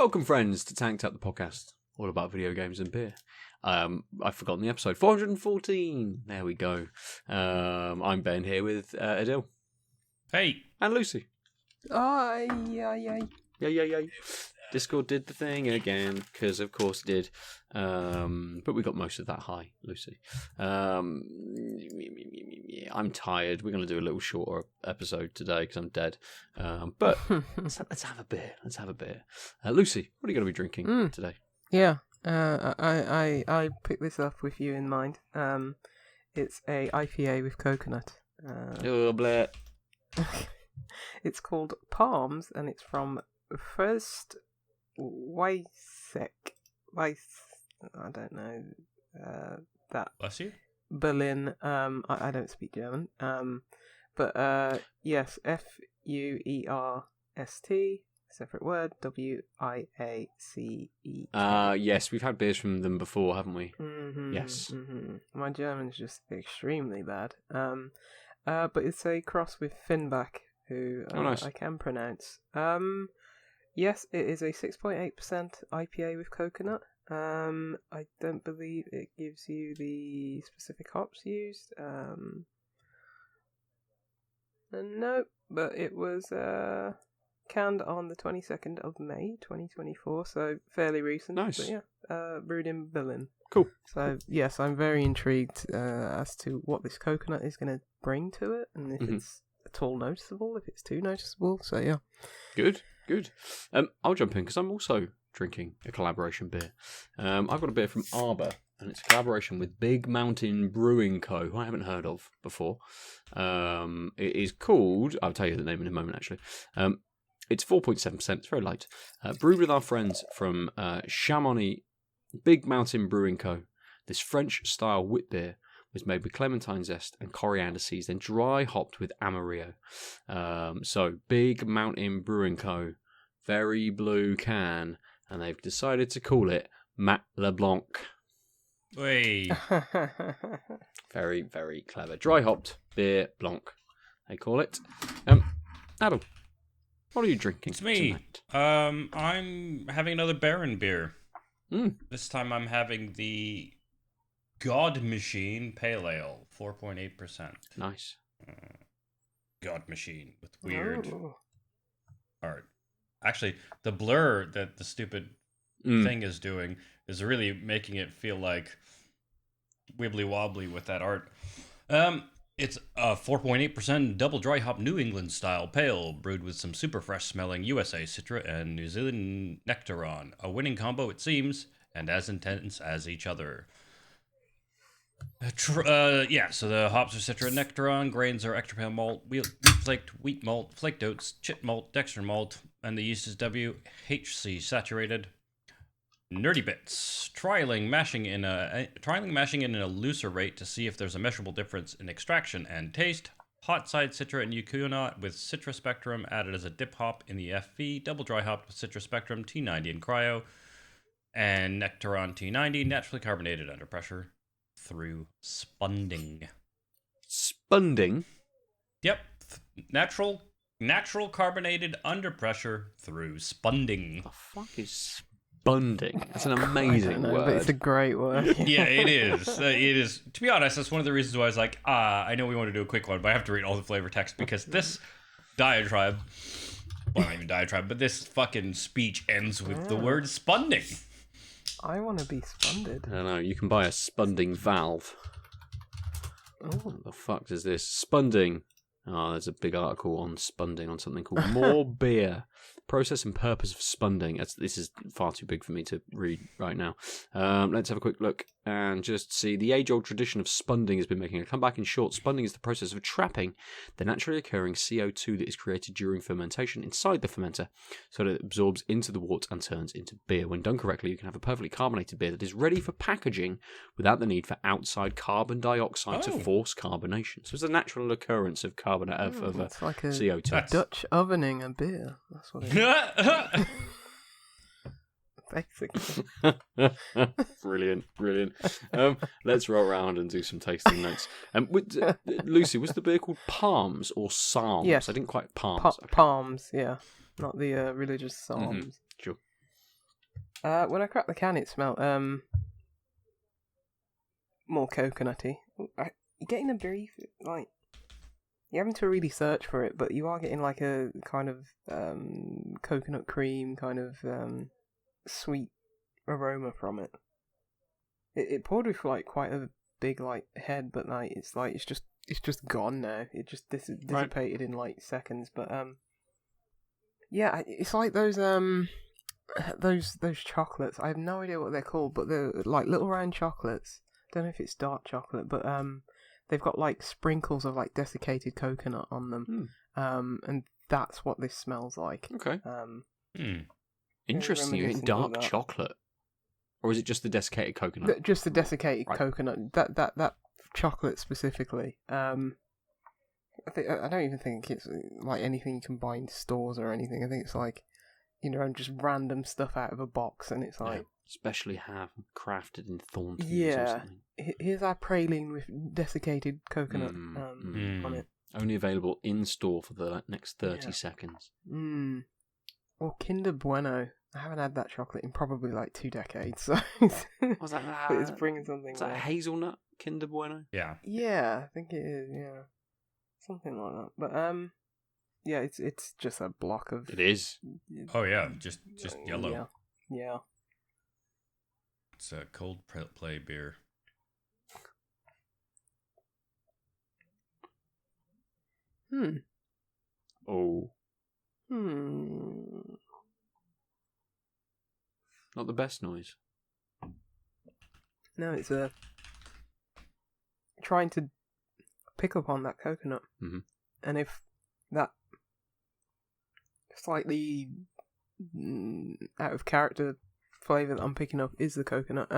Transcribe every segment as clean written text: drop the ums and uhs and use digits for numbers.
Welcome, friends, to Tanked Up the podcast, all about video games and beer. I've forgotten the episode, 414. There we go. I'm Ben here with Aadil. Hey. And Lucy. Yay. Discord did the thing again, because of course it did. But we got most of that. Hi, Lucy. I'm tired. We're going to do a little shorter episode today because I'm dead. But let's have a beer. Lucy, what are you going to be drinking today? Yeah, I picked this up with you in mind. It's a IPA with coconut. Oh, bleh. It's called Palms, and it's from Fuerst Wiacek. I don't know that. Bless you. Berlin. I don't speak German. But yes, Fuerst, separate word, Wiace. Yes, we've had beers from them before, haven't we? Mm-hmm, Yes. Mm-hmm. My German's just extremely bad. But it's a cross with Finback, who nice. I can pronounce. Yes, it is a 6.8% IPA with coconut. I don't believe it gives you the specific hops used. No, but it was canned on the 22nd of May, 2024, so fairly recent. Nice. But yeah, brewed in Berlin. Cool. So yes, I'm very intrigued as to what this coconut is going to bring to it, and if it's at all noticeable, if it's too noticeable. So yeah. Good. I'll jump in because I'm also drinking a collaboration beer. I've got a beer from Arbor, and it's a collaboration with Big Mountain Brewing Co., who I haven't heard of before. It is called, I'll tell you the name in a moment actually. It's 4.7%, it's very light. Brewed with our friends from Chamonix, Big Mountain Brewing Co. This French-style wit beer was made with clementine zest and coriander seeds, then dry hopped with Amarillo. So, Big Mountain Brewing Co., very blue can, and they've decided to call it Matt LeBlanc. Wait. Very, very clever. Dry hopped beer blanc, they call it. Aadil, what are you drinking? It's me. Tonight? I'm having another Baron beer. This time I'm having the God Machine Pale Ale, 4.8%. Nice. God Machine with weird art. Actually, the blur that the stupid thing is doing is really making it feel like wibbly wobbly with that art. It's a 4.8% double dry hop New England style pale, brewed with some super fresh smelling USA Citra and New Zealand Nectaron. A winning combo, it seems, and as intense as each other. So the hops are Citra and Nectaron, grains are extra pale malt, wheat flaked wheat malt, flaked oats, chit malt, dextrin malt, and the yeast is WHC saturated. Nerdy bits. Trialing mashing in a looser rate to see if there's a measurable difference in extraction and taste. Hot side Citra and Yucuna with Citra Spectrum added as a dip hop in the FV. Double dry hopped with Citra Spectrum, T90 and Cryo. And Nectaron T90, naturally carbonated under pressure through spunding. Spunding? Yep. Natural carbonated under pressure through spunding. The fuck is spunding? That's an amazing word. But it's a great word. Yeah, it is. It is. To be honest, that's one of the reasons why I was like, I know we want to do a quick one, but I have to read all the flavor text because this diatribe, well, not even diatribe, but this fucking speech ends with the word spunding. I want to be spunded. I don't know. You can buy a spunding valve. Oh. What the fuck is this? Spunding. Oh, there's a big article on spunding on something called More Beer. Process and purpose of spunding. This is far too big for me to read right now. Let's have a quick look and just see. The age-old tradition of spunding has been making a comeback. In short, spunding is the process of trapping the naturally occurring CO2 that is created during fermentation inside the fermenter so that it absorbs into the wort and turns into beer. When done correctly, you can have a perfectly carbonated beer that is ready for packaging without the need for outside carbon dioxide to force carbonation. So it's a natural occurrence of carbonate of it's like a CO2. Dutch ovening a beer. That's what it is. Basically. Brilliant. Let's roll around and do some tasting notes. Lucy, was the beer called Palms or Psalms? Yes. I didn't quite Palms. Palms, yeah. Not the religious psalms. Sure. When I cracked the can, it smelled more coconutty. You're getting a very like you're having to really search for it, but you are getting like a kind of coconut cream kind of sweet aroma from it. It poured with like quite a big like head, but like it's just gone now. It just dissipated in like seconds. But yeah, it's like those chocolates. I have no idea what they're called, but they're like little round chocolates. Don't know if it's dark chocolate, but they've got like sprinkles of like desiccated coconut on them. And that's what this smells like. Okay. Very Interesting. You're getting reminiscent of dark that. chocolate, or is it just the desiccated coconut? Just the desiccated Right. coconut. That chocolate specifically. I don't even think it's like anything you can buy in stores or anything. I think it's like, just random stuff out of a box, and it's like, Especially crafted in Thornton's or yeah, something. here's our praline with desiccated coconut on it. Only available in store for the next 30 seconds. Or Kinder Bueno. I haven't had that chocolate in probably like 2 decades, so Was that but it's bringing something. is that back. hazelnut Kinder Bueno? Yeah. Yeah, I think it is. Yeah, something like that. But yeah, it's just a block of. It is. Oh yeah, just yellow. Yeah. It's a cold play beer. Oh, Hmm. not the best noise. No, it's trying to pick up on that coconut, and if that slightly out of character flavor that I'm picking up is the coconut,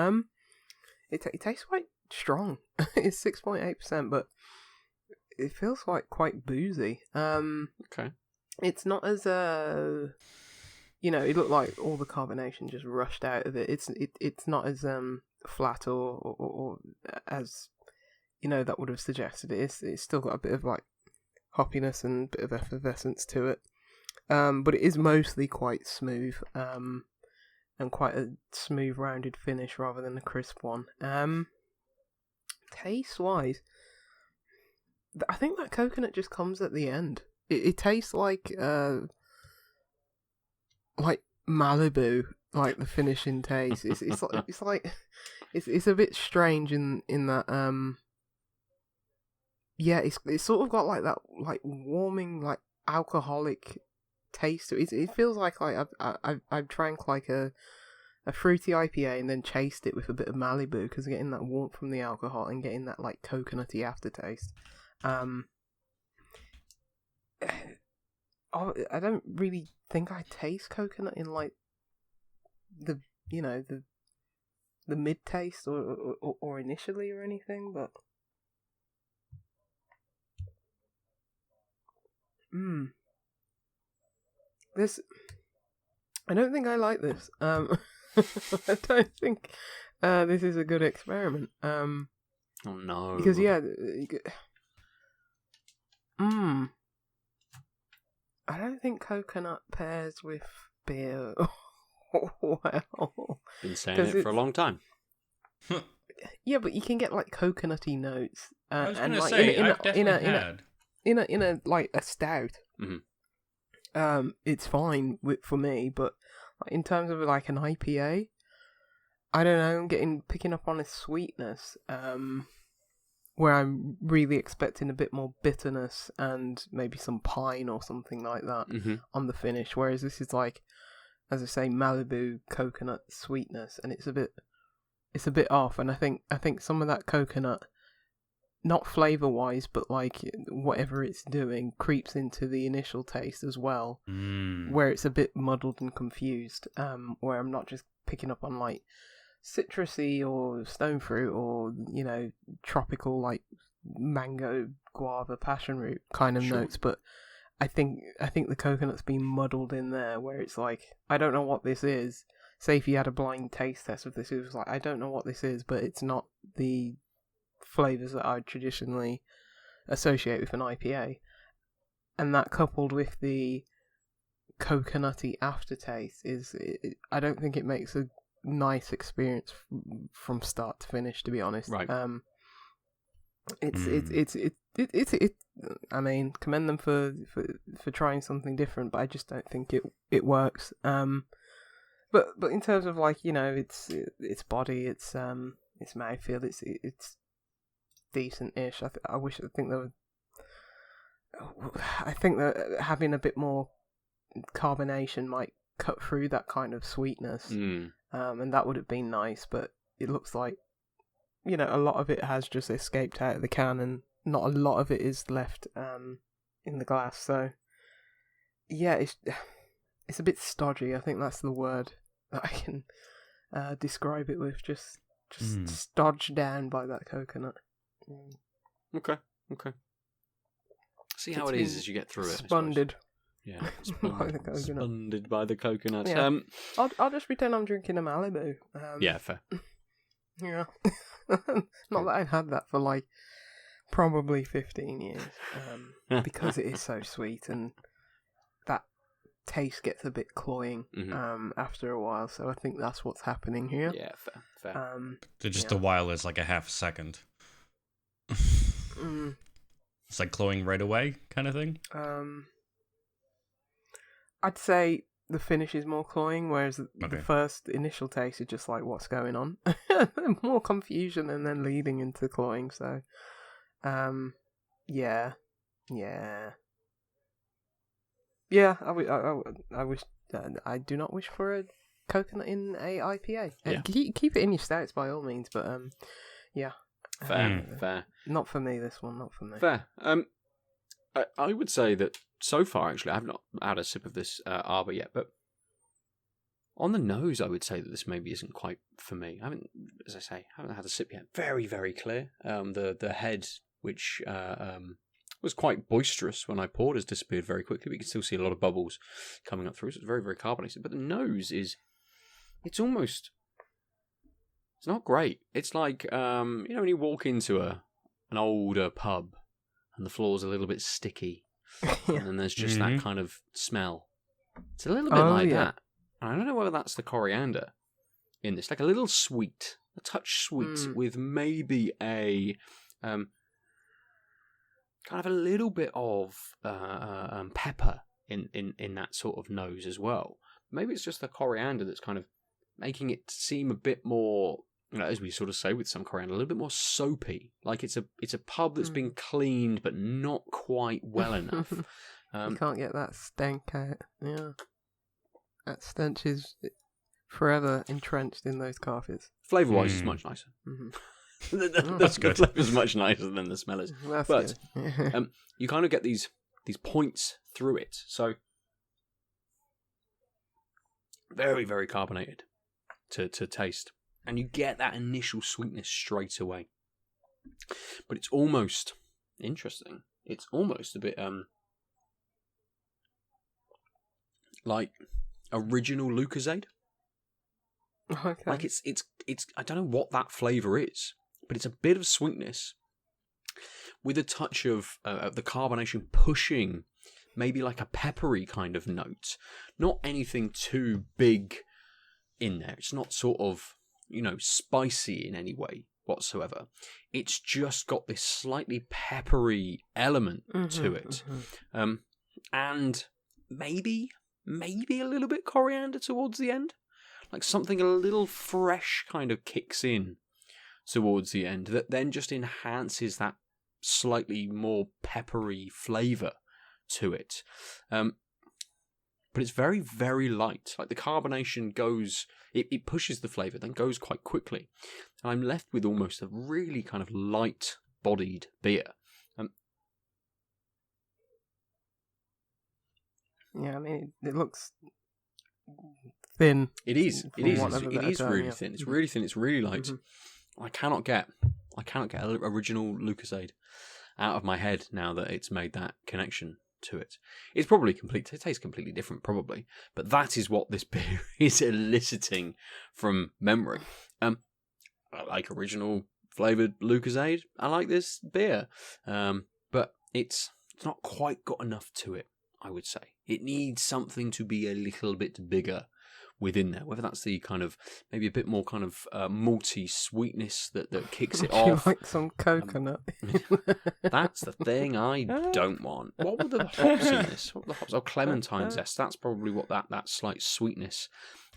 it tastes quite strong. It's 6.8%, but it feels like quite boozy. Okay. It's not as it looked like all the carbonation just rushed out of it. It's not as flat or as that would have suggested it. It's still got a bit of like hoppiness and a bit of effervescence to it. But it is mostly quite smooth. And quite a smooth rounded finish rather than a crisp one. Taste wise, I think that coconut just comes at the end. It tastes like Malibu, like the finishing taste. It's a bit strange in that it's sort of got like that like warming like alcoholic taste to it. It feels like I've drank like a fruity IPA and then chased it with a bit of Malibu because getting that warmth from the alcohol and getting that like coconutty aftertaste. I don't really think I taste coconut in like the mid taste or initially or anything, but this I don't think I like this. I don't think this is a good experiment. Oh no. Because I don't think coconut pairs with beer well. Been saying it for a long time. Yeah, but you can get like coconutty notes. I was and gonna like say, I've definitely had. in a like a stout. Mm-hmm. It's fine for me, but like, in terms of like an IPA, I don't know. I'm picking up on a sweetness. Where I'm really expecting a bit more bitterness and maybe some pine or something like that on the finish. Whereas this is like, as I say, Malibu coconut sweetness, and it's a bit off. And I think some of that coconut, not flavor wise, but like whatever it's doing, creeps into the initial taste as well. Where it's a bit muddled and confused. Where I'm not just picking up on like citrusy or stone fruit or tropical like mango, guava, passion fruit kind of notes, but I think the coconut's been muddled in there where it's like I don't know what this is. Say if you had a blind taste test of this, it was like I don't know what this is, but it's not the flavors that I traditionally associate with an IPA, and that coupled with the coconutty aftertaste I don't think it makes a nice experience from start to finish, to be honest. Right. It's I mean, commend them for trying something different, but I just don't think it works. But in terms of like, you know, its body, its mouthfeel, it's decent-ish. I think that having a bit more carbonation might cut through that kind of sweetness, and that would have been nice. But it looks like, you know, a lot of it has just escaped out of the can, and not a lot of it is left in the glass. So yeah, it's a bit stodgy. I think that's the word that I can describe it with. Just stodged down by that coconut. Okay. See how it is as you get through it. Spunded. Yeah, by the coconut. spunded by the coconut. Yeah. I'll just pretend I'm drinking a Malibu. Yeah, fair. Yeah. Not that I've had that for like probably 15 years, because it is so sweet, and that taste gets a bit cloying after a while. So I think that's what's happening here. Yeah, fair. So just a while is like a half a second. It's like cloying right away, kind of thing. I'd say the finish is more cloying, whereas the first initial taste is just like, what's going on? More confusion and then leading into cloying. So, yeah. I wish. I do not wish for a coconut in a IPA. Yeah. Keep it in your stouts by all means, but yeah. Fair. Not for me. This one, not for me. Fair. I would say that so far, actually, I've not had a sip of this Arbor yet, but on the nose, I would say that this maybe isn't quite for me. I haven't, as I say, haven't had a sip yet. Very, very clear. The head, which was quite boisterous when I poured, has disappeared very quickly. We can still see a lot of bubbles coming up through, so it's very, very carbonated. But the nose it's almost, it's not great. It's like, you know, when you walk into an older pub and the floor's a little bit sticky, and then there's just that kind of smell. It's a little bit like that. And I don't know whether that's the coriander in this, like a little sweet, a touch sweet, with maybe a kind of a little bit of pepper in that sort of nose as well. Maybe it's just the coriander that's kind of making it seem a bit more, you know, as we sort of say with some coriander, a little bit more soapy. Like it's a pub that's been cleaned but not quite well enough. You can't get that stank out. Yeah. That stench is forever entrenched in those carpets. Flavour-wise, it's much nicer. That's good. The flavour's much nicer than the smell is. But good. you kind of get these points through it. So very, very carbonated to taste. And you get that initial sweetness straight away. But it's almost interesting. It's almost a bit like original Lucozade. Okay. Like it's I don't know what that flavour is, but it's a bit of sweetness with a touch of the carbonation pushing maybe like a peppery kind of note. Not anything too big in there. It's not sort of, you know, spicy in any way whatsoever. It's just got this slightly peppery element to it. And maybe a little bit coriander towards the end. Like something a little fresh kind of kicks in towards the end that then just enhances that slightly more peppery flavour to it. But it's very, very light. Like the carbonation goes, it pushes the flavour, then goes quite quickly. And I'm left with almost a really kind of light-bodied beer. Yeah, I mean, it looks thin. It is. It is. It is really thin. It's really thin. It's really light. I cannot get original Lucozade out of my head now that it's made that connection to it. It's probably it tastes completely different, probably, but that is what this beer is eliciting from memory. I like original flavoured Lucozade. I like this beer, but it's not quite got enough to it. I would say. It needs something to be a little bit bigger within there, whether that's the kind of maybe a bit more kind of malty sweetness that kicks it Would you off. like some coconut? That's the thing I don't want. What were the hops in this? What were the hops? Oh, clementine zest. That's probably what that slight sweetness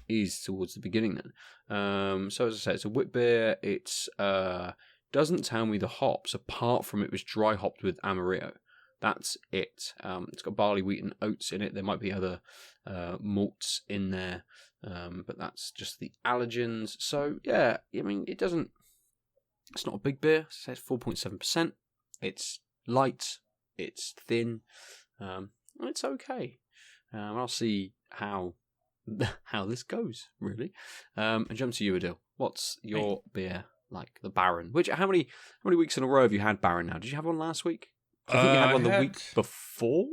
is towards the beginning then. So as I say, it's a wit beer. It's doesn't tell me the hops apart from it was dry hopped with Amarillo. That's it. It's got barley, wheat, and oats in it. There might be other malts in there, but that's just the allergens. So yeah, I mean, it doesn't. It's not a big beer. It says 4.7%. It's light. It's thin. It's okay. I'll see how this goes really. And jump to you, Aadil. What's your beer like? The Baron. How many weeks in a row have you had Baron now? Did you have one last week? I think you had one the week before.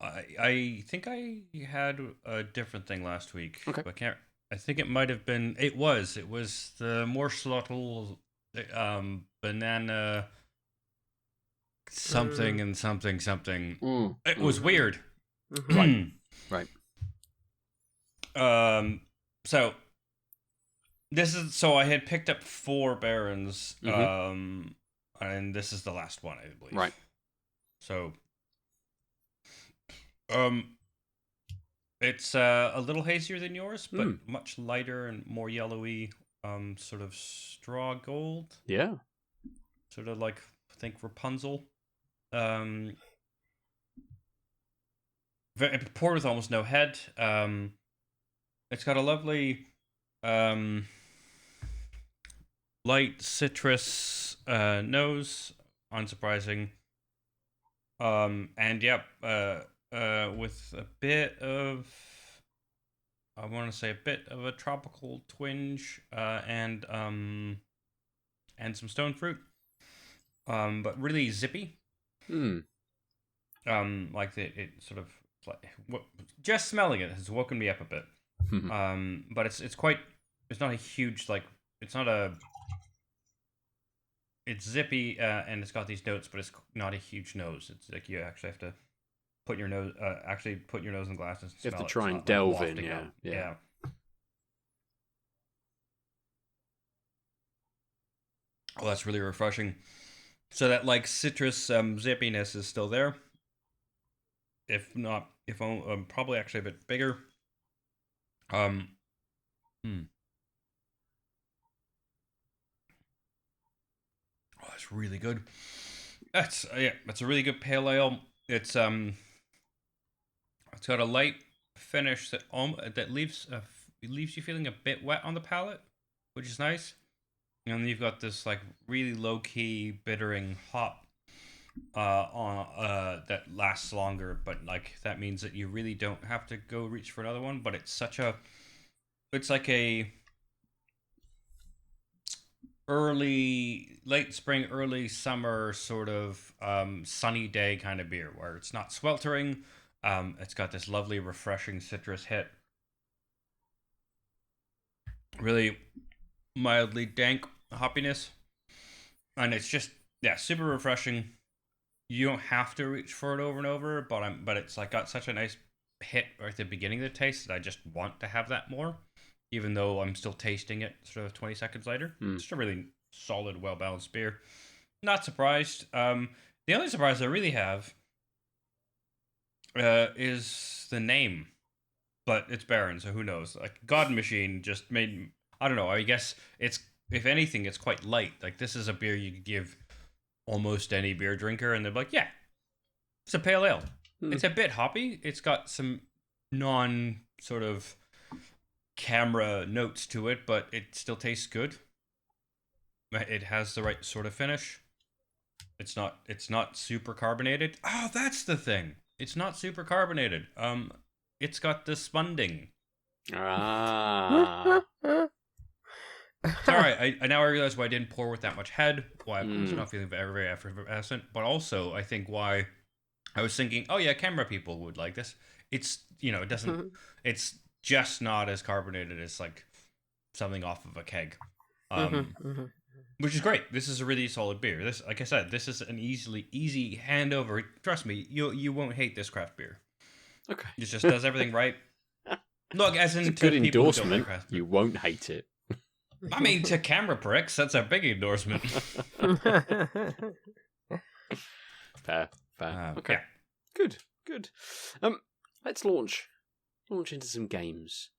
I think I had a different thing last week. Okay. But I think it might have been. It was the Morschlottel banana something and something. It was weird. Right. So I had picked up 4 Barons. And this is the last one, I believe. Right. So, it's a little hazier than yours, but much lighter and more yellowy, sort of straw gold. Yeah. Sort of like, I think, Rapunzel. Poured with almost no head. It's got a lovely, light citrus nose, unsurprising. And yep, with a bit of, I want to say a bit of a tropical twinge, and some stone fruit, but really zippy. Like it sort of like just smelling it has woken me up a bit. But it's not a huge it's zippy, and it's got these notes, but it's not a huge nose. It's like you actually have to put your nose in glasses. And you have to smell try it. and delve in, yeah. Oh, that's really refreshing. So that like citrus zippiness is still there. If probably actually a bit bigger. Oh, it's really good. That's a really good pale ale. It's got a light finish that leaves you feeling a bit wet on the palate, which is nice. And then you've got this like really low key bittering hop that lasts longer, but like that means that you really don't have to go reach for another one. But it's like a late spring, early summer sort of sunny day kind of beer where it's not sweltering. It's got this lovely, refreshing citrus hit. Really mildly dank hoppiness. And it's just, super refreshing. You don't have to reach for it over and over, but it's like got such a nice hit right at the beginning of the taste that I just want to have that more. Even though I'm still tasting it sort of 20 seconds later. It's just a really solid, well-balanced beer. Not surprised. The only surprise I really have is the name. But it's Baron, so who knows? Like, God Machine just made... I don't know, I guess it's... If anything, it's quite light. Like, this is a beer you could give almost any beer drinker, and they're like, yeah, it's a pale ale. It's a bit hoppy. It's got some non-sort of... camera notes to it, but it still tastes good. It has the right sort of finish. It's not super carbonated. Oh, that's the thing. It's not super carbonated. It's got the spunding. Ah. Sorry, I now realize why I didn't pour with that much head. Why I was not feeling very, very effervescent. But also, I think why I was thinking, oh yeah, camera people would like this. It's, it doesn't... It's just not as carbonated as like something off of a keg, which is great. This is a really solid beer. This, like I said, this is an easy handover. Trust me, you won't hate this craft beer. Okay. It just does everything right. Look, as in It's a to good people who don't endorsement. like Craftsman. You won't hate it. I mean, to camera pricks, that's a big endorsement. Fair. Okay. Yeah. Good. Let's launch into some games.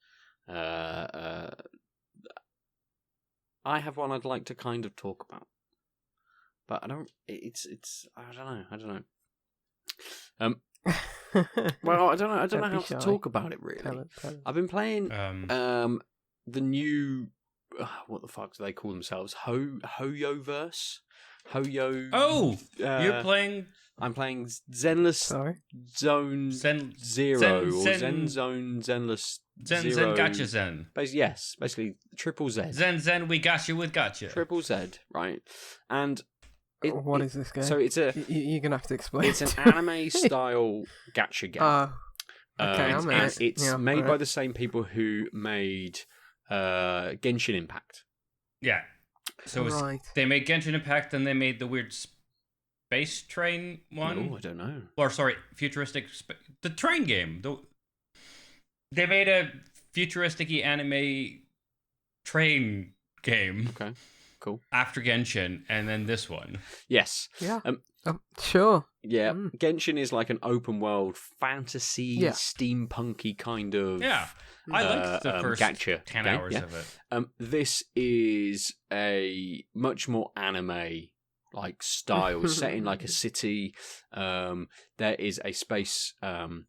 I have one I'd like to kind of talk about, but I don't. I don't know. Well, I don't know. I don't know how to talk about it really. Tell it. I've been playing the new what the fuck do they call themselves? miHoYo. Oh, you're playing. I'm playing Zenless Zone Zero or Zen Zone Zenless Zen Zero. Gacha Zen. Basically triple Z. Zen, we got you with Gacha. Triple Z, right? And what is this game? So it's a. You're gonna have to explain. It's an anime style gacha game. Okay, I'm in it. It's made by the same people who made Genshin Impact. Yeah. So they made Genshin Impact, then they made the weird space train one. Oh, I don't know. Or sorry, futuristic the train game. They made a futuristic-y anime train game. Okay, cool. After Genshin, and then this one. Yes. Yeah. Sure. Yeah. Genshin is like an open world fantasy, steampunky kind of. Yeah. I liked the first gacha 10 game. hours of it. This is a much more anime like style, set in like a city. There is a space. What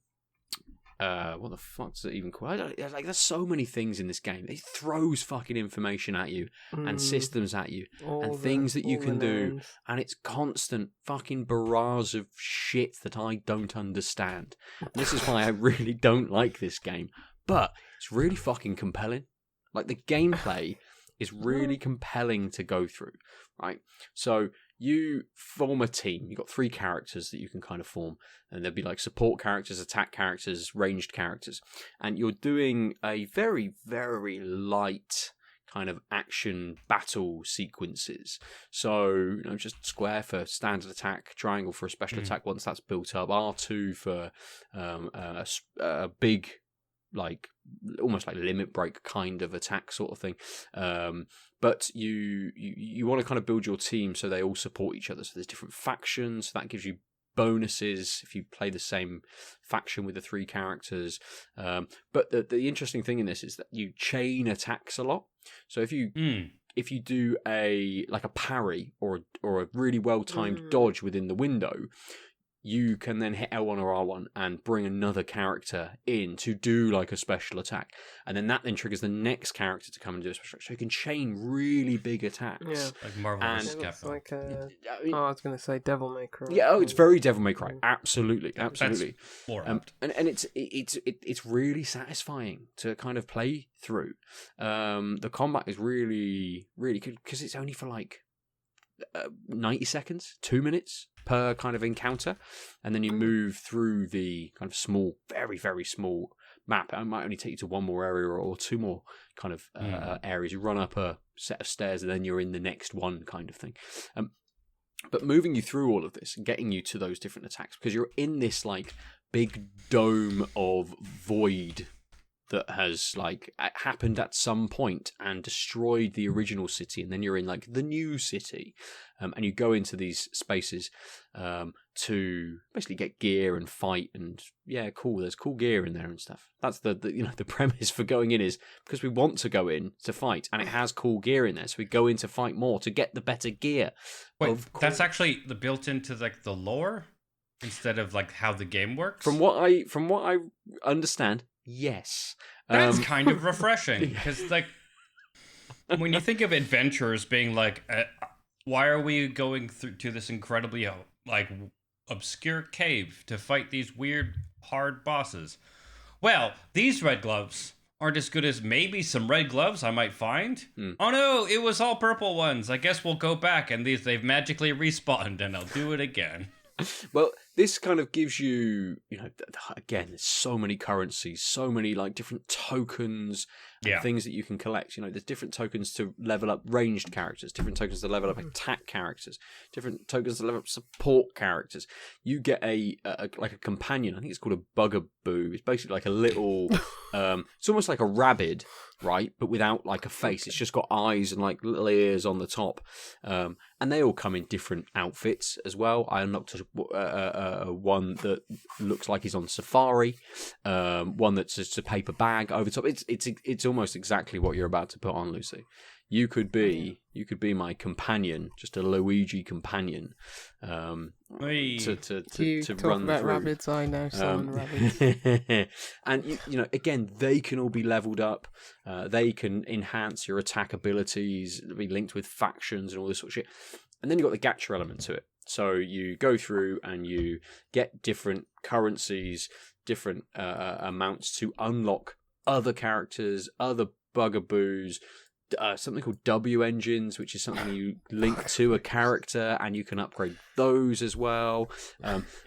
the fuck does it even call? There's so many things in this game. It throws fucking information at you and systems at you and things that you can do, and it's constant fucking barrage of shit that I don't understand. And this is why I really don't like this game, but it's really fucking compelling. Like the gameplay is really compelling to go through, right? So you form a team. You've got 3 characters that you can kind of form. And there'll be like support characters, attack characters, ranged characters. And you're doing a very, very light kind of action battle sequences. So, just square for standard attack, triangle for a special attack once that's built up, R2 for a big, like, almost like limit break kind of attack sort of thing. But you want to kind of build your team so they all support each other. So there's different factions. So that gives you bonuses if you play the same faction with the 3 characters. But the interesting thing in this is that you chain attacks a lot. So if you do a parry or a really well timed dodge within the window, you can then hit L1 or R1 and bring another character in to do like a special attack. And then that then triggers the next character to come and do a special attack. So you can chain really big attacks. Yeah. Like Marvel vs. Capcom. Like I was going to say Devil May Cry. Yeah, it's very Devil May Cry. Absolutely. That's more apt. And it's really satisfying to kind of play through. The combat is really, really good because it's only for like 90 seconds, 2 minutes per kind of encounter, and then you move through the kind of small, very, very small map. It might only take you to one more area or 2 more kind of areas. You run up a set of stairs and then you're in the next one kind of thing. But moving you through all of this and getting you to those different attacks, because you're in this like big dome of void that has like happened at some point and destroyed the original city, and then you're in like the new city, and you go into these spaces to basically get gear and fight, and there's cool gear in there and stuff. That's the premise for going in, is because we want to go in to fight and it has cool gear in there, so we go in to fight more to get the better gear. Wait, that's actually built into like the lore instead of like how the game works? From what I understand, yes. That's kind of refreshing, because like when you think of adventurers being like, why are we going to this incredibly like obscure cave to fight these weird hard bosses? Well, these red gloves aren't as good as maybe some red gloves I might find. Oh no, it was all purple ones. I guess we'll go back and they've magically respawned and I'll do it again. Well, this kind of gives you, again, there's so many currencies, so many like different tokens and things that you can collect. You know, there's different tokens to level up ranged characters, different tokens to level up attack characters, different tokens to level up support characters. You get a companion. I think it's called a bugaboo. It's basically like a little. It's almost like a rabbit, right? But without like a face. It's just got eyes and like little ears on the top. And they all come in different outfits as well. I unlocked one that looks like he's on safari. One that's just a paper bag over top. It's almost exactly what you're about to put on, Lucy. You could be my companion, just a Luigi companion. To run about through. rabbits, I know some rabbits. And you know, again, they can all be leveled up. They can enhance your attack abilities, be linked with factions and all this sort of shit. And then you've got the gacha element to it. So you go through and you get different currencies, different amounts to unlock other characters, other bugaboos. Something called W engines, which is something you link to a character, and you can upgrade those as well.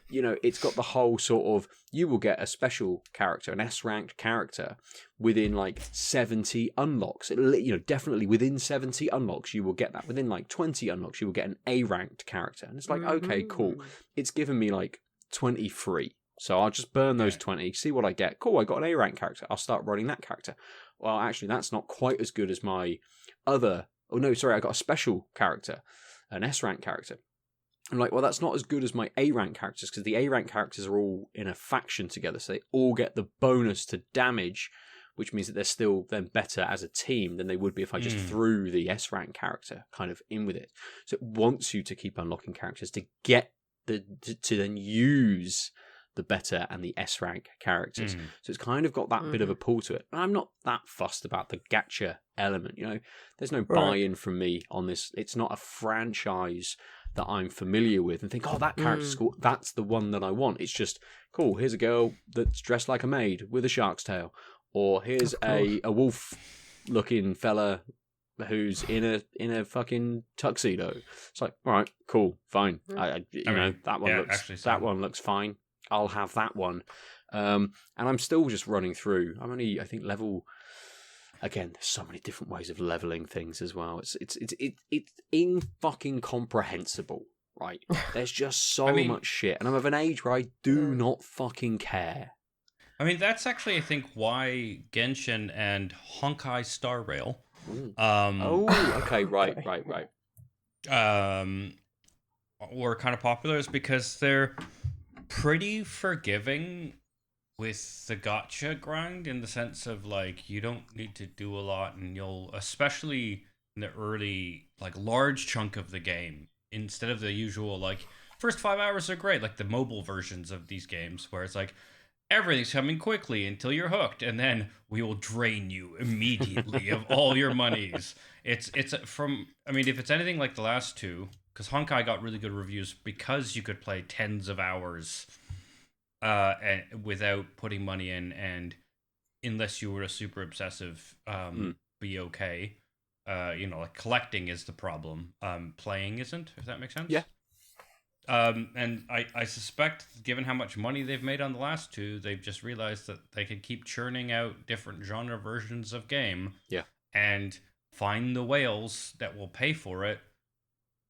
You know, it's got the whole sort of, you will get a special character, an S-ranked character, within like 70 unlocks. You know, definitely within 70 unlocks, you will get that. Within like 20 unlocks, you will get an A-ranked character. And it's like, okay, cool. It's given me like 20 free. So I'll just burn those 20, see what I get. Cool, I got an A-rank character. I'll start running that character. Well, actually, that's not quite as good as my other... Oh, no, sorry, I got a special character, an S-rank character. I'm like, well, that's not as good as my A-rank characters, because the A-rank characters are all in a faction together, so they all get the bonus to damage, which means that they're still then better as a team than they would be if I just threw the S-rank character kind of in with it. So it wants you to keep unlocking characters to get to then use the better and the S-rank characters. So it's kind of got that bit of a pull to it. And I'm not that fussed about the gacha element, you know. There's no buy-in from me on this. It's not a franchise that I'm familiar with and think, oh, that character's cool. That's the one that I want. It's just, cool, here's a girl that's dressed like a maid with a shark's tail. Or here's a wolf-looking fella who's in a fucking tuxedo. It's like, all right, cool, fine. That one looks fine. I'll have that one. And I'm still just running through. I'm only, I think, level... Again, there's so many different ways of leveling things as well. It's incomprehensible, right? There's just so much shit. And I'm of an age where I do not fucking care. I mean, that's actually, I think, why Genshin and Honkai Star Rail... right. Were kind of popular is because they're pretty forgiving with the gacha grind, in the sense of like, you don't need to do a lot, and you'll, especially in the early like large chunk of the game, instead of the usual like first 5 hours are great, like the mobile versions of these games where it's like everything's coming quickly until you're hooked, and then we will drain you immediately of all your monies. It's from, I mean, if it's anything like the last two, because Honkai got really good reviews because you could play tens of hours and without putting money in, and unless you were a super obsessive, be okay. You know, like collecting is the problem. Playing isn't, if that makes sense. Yeah. And I suspect, given how much money they've made on the last two, they've just realized that they could keep churning out different genre versions of game. Yeah. And find the whales that will pay for it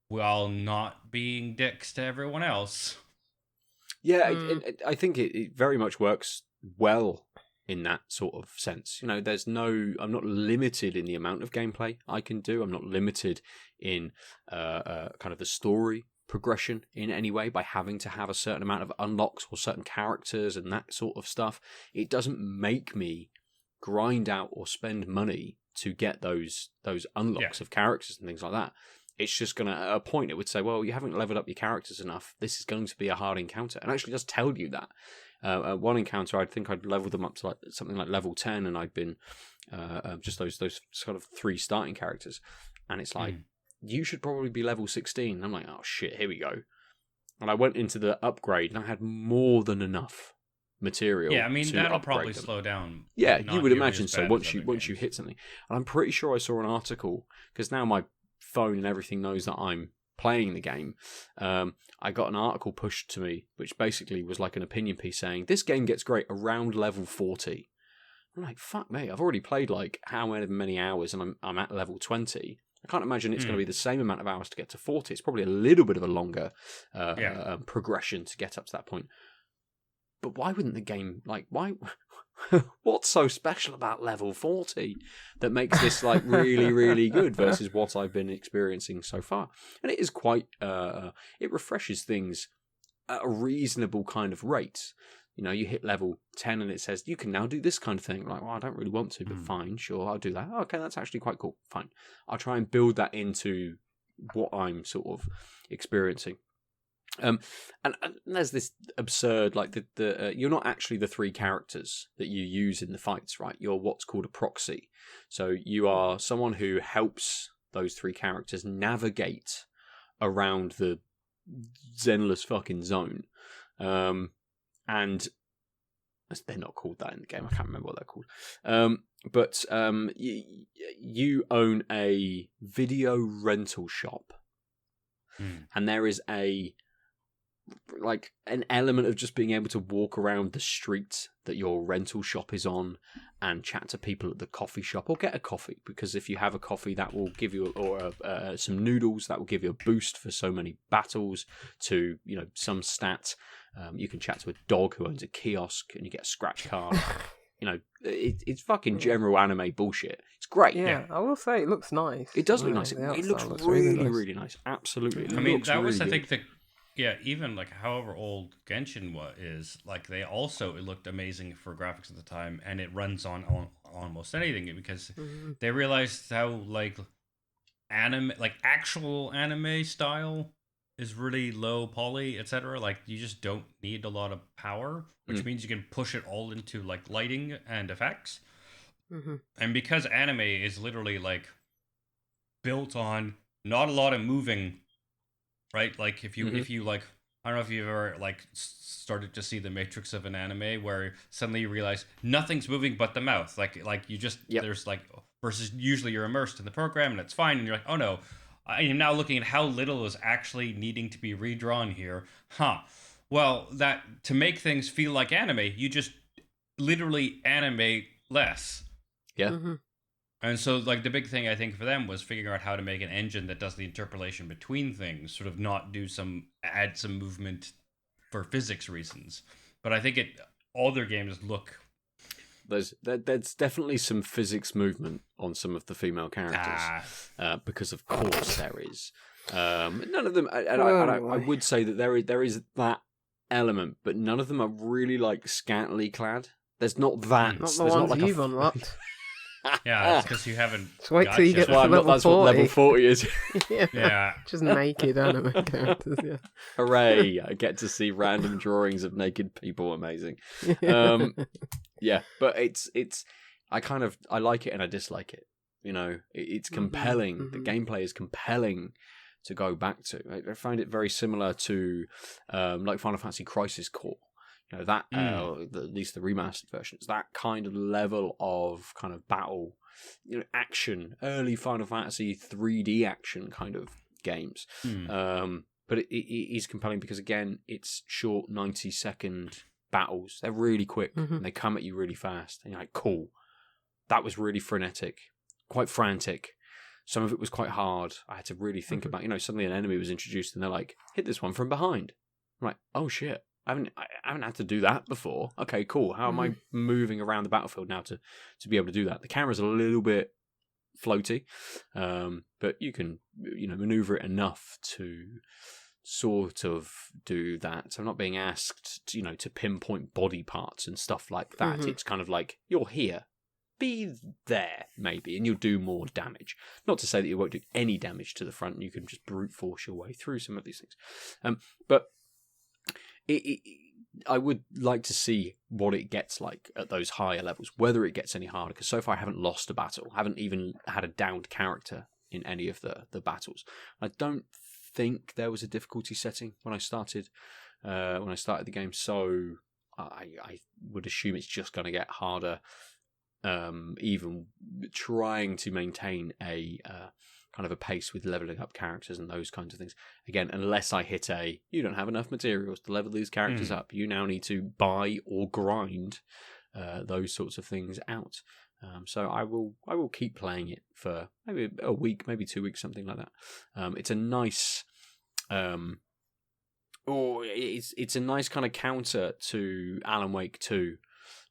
while not being dicks to everyone else. Yeah, I think it very much works well in that sort of sense. You know, I'm not limited in the amount of gameplay I can do. I'm not limited in kind of the story progression in any way by having to have a certain amount of unlocks or certain characters and that sort of stuff. It doesn't make me grind out or spend money to get those unlocks of characters and things like that. It's just going to, at a point, it would say, well, you haven't leveled up your characters enough. This is going to be a hard encounter. And actually does tell you that. One encounter, I think I'd leveled them up to like something like level 10, and I'd been just those sort of 3 starting characters. And it's like, you should probably be level 16. I'm like, oh shit, here we go. And I went into the upgrade, and I had more than enough material. Yeah, I mean, that'll probably them. Slow down. Yeah, you would imagine so once you hit something. And I'm pretty sure I saw an article, because now my phone and everything knows that I'm playing the game. I got an article pushed to me, which basically was like an opinion piece saying, this game gets great around level 40. I'm like, fuck me, I've already played like how many hours, and I'm at level 20. I can't imagine it's going to be the same amount of hours to get to 40. It's probably a little bit of a longer progression to get up to that point. But why wouldn't the game, like, why? What's so special about level 40 that makes this like really, really good versus what I've been experiencing so far? And it is quite, it refreshes things at a reasonable kind of rate. You know, you hit level 10 and it says, you can now do this kind of thing. Like, well, I don't really want to, but fine, sure, I'll do that. Oh, okay, that's actually quite cool. Fine. I'll try and build that into what I'm sort of experiencing. And there's this absurd, like, you're not actually the three characters that you use in the fights, right? You're what's called a proxy. So you are someone who helps those three characters navigate around the Zenless fucking zone. And they're not called that in the game. I can't remember what they're called. But you own a video rental shop, and there is an element of just being able to walk around the street that your rental shop is on and chat to people at the coffee shop, or get a coffee, because if you have a coffee, that will give you, or some noodles, that will give you a boost for so many battles to, you know, some stat. You can chat to a dog who owns a kiosk and you get a scratch card. You know, it's fucking general anime bullshit. It's great. Yeah, I will say it looks nice. It does look nice. It looks really, really nice. Absolutely. I mean, that was, I think, even like however old Genshin is, like they also, it looked amazing for graphics at the time, and it runs on almost anything because they realized how like anime, like actual anime style is really low poly, etc. Like you just don't need a lot of power, which means you can push it all into like lighting and effects. And because anime is literally like built on not a lot of moving, right? Like if you like, I don't know if you've ever like started to see the matrix of an anime where suddenly you realize nothing's moving but the mouth. Like you just there's like, versus usually you're immersed in the program and it's fine, and you're like, oh no, I am now looking at how little is actually needing to be redrawn here. Well, that to make things feel like anime, you just literally animate less. Yeah. And so, like, the big thing I think for them was figuring out how to make an engine that does the interpolation between things, sort of not add some movement for physics reasons. But I think all their games look. There's definitely some physics movement on some of the female characters, because of course there is. None of them, I would say that there is that element, but none of them are really like scantily clad. There's not that. Not the ones you've unlocked. Yeah, that's because you haven't. Just wait till you get to level 40. That's what level 40 is. Yeah. Just naked anime characters, yeah. Hooray, I get to see random drawings of naked people, amazing. Yeah, but it's I like it and I dislike it. You know, it's compelling. The gameplay is compelling to go back to. I find it very similar to like Final Fantasy Crisis Core. You know, that at least the remastered versions, that kind of level of kind of battle, you know, action, early Final Fantasy 3D action kind of games. But it is compelling because, again, it's short 90-second battles. They're really quick and they come at you really fast. And you're like, cool. That was really frenetic, quite frantic. Some of it was quite hard. I had to really think about, you know, suddenly an enemy was introduced and they're like, hit this one from behind. I'm like, oh shit. I haven't had to do that before. Okay, cool. How am I moving around the battlefield now to be able to do that? The camera's a little bit floaty, but you can, you know, maneuver it enough to sort of do that. So I'm not being asked, to, you know, to pinpoint body parts and stuff like that. It's kind of like, you're here. Be there, maybe, and you'll do more damage. Not to say that you won't do any damage to the front. You can just brute force your way through some of these things. But I would like to see what it gets like at those higher levels, whether it gets any harder, because so far I haven't lost a battle. I haven't even had a downed character in any of the battles. I don't think there was a difficulty setting when I started the game, so I would assume it's just going to get harder, even trying to maintain a kind of a pace with leveling up characters and those kinds of things. Again, unless I hit you don't have enough materials to level these characters up. You now need to buy or grind those sorts of things out. So I will keep playing it for maybe a week, maybe 2 weeks, something like that. It's a nice, it's a nice kind of counter to Alan Wake 2,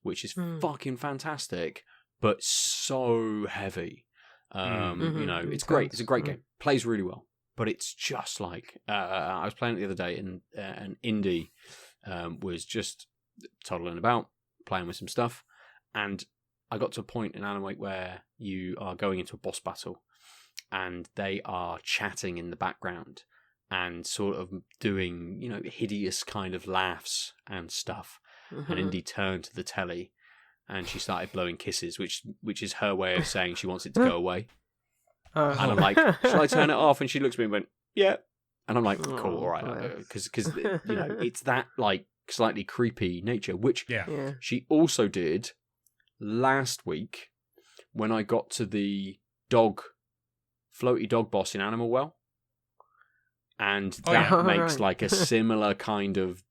which is fucking fantastic, but so heavy. You know, it's great. It's a great game. Plays really well, but it's just like I was playing it the other day, and an indie was just toddling about, playing with some stuff, and I got to a point in Alan Wake where you are going into a boss battle, and they are chatting in the background and sort of doing, you know, hideous kind of laughs and stuff. And Indy turned to the telly, and she started blowing kisses, which is her way of saying she wants it to go away. And I'm like, shall I turn it off? And she looks at me and went, yeah. And I'm like, cool, all right. Because you know, it's that like slightly creepy nature, which she also did last week when I got to the floaty dog boss in Animal Well. And that makes like a similar kind of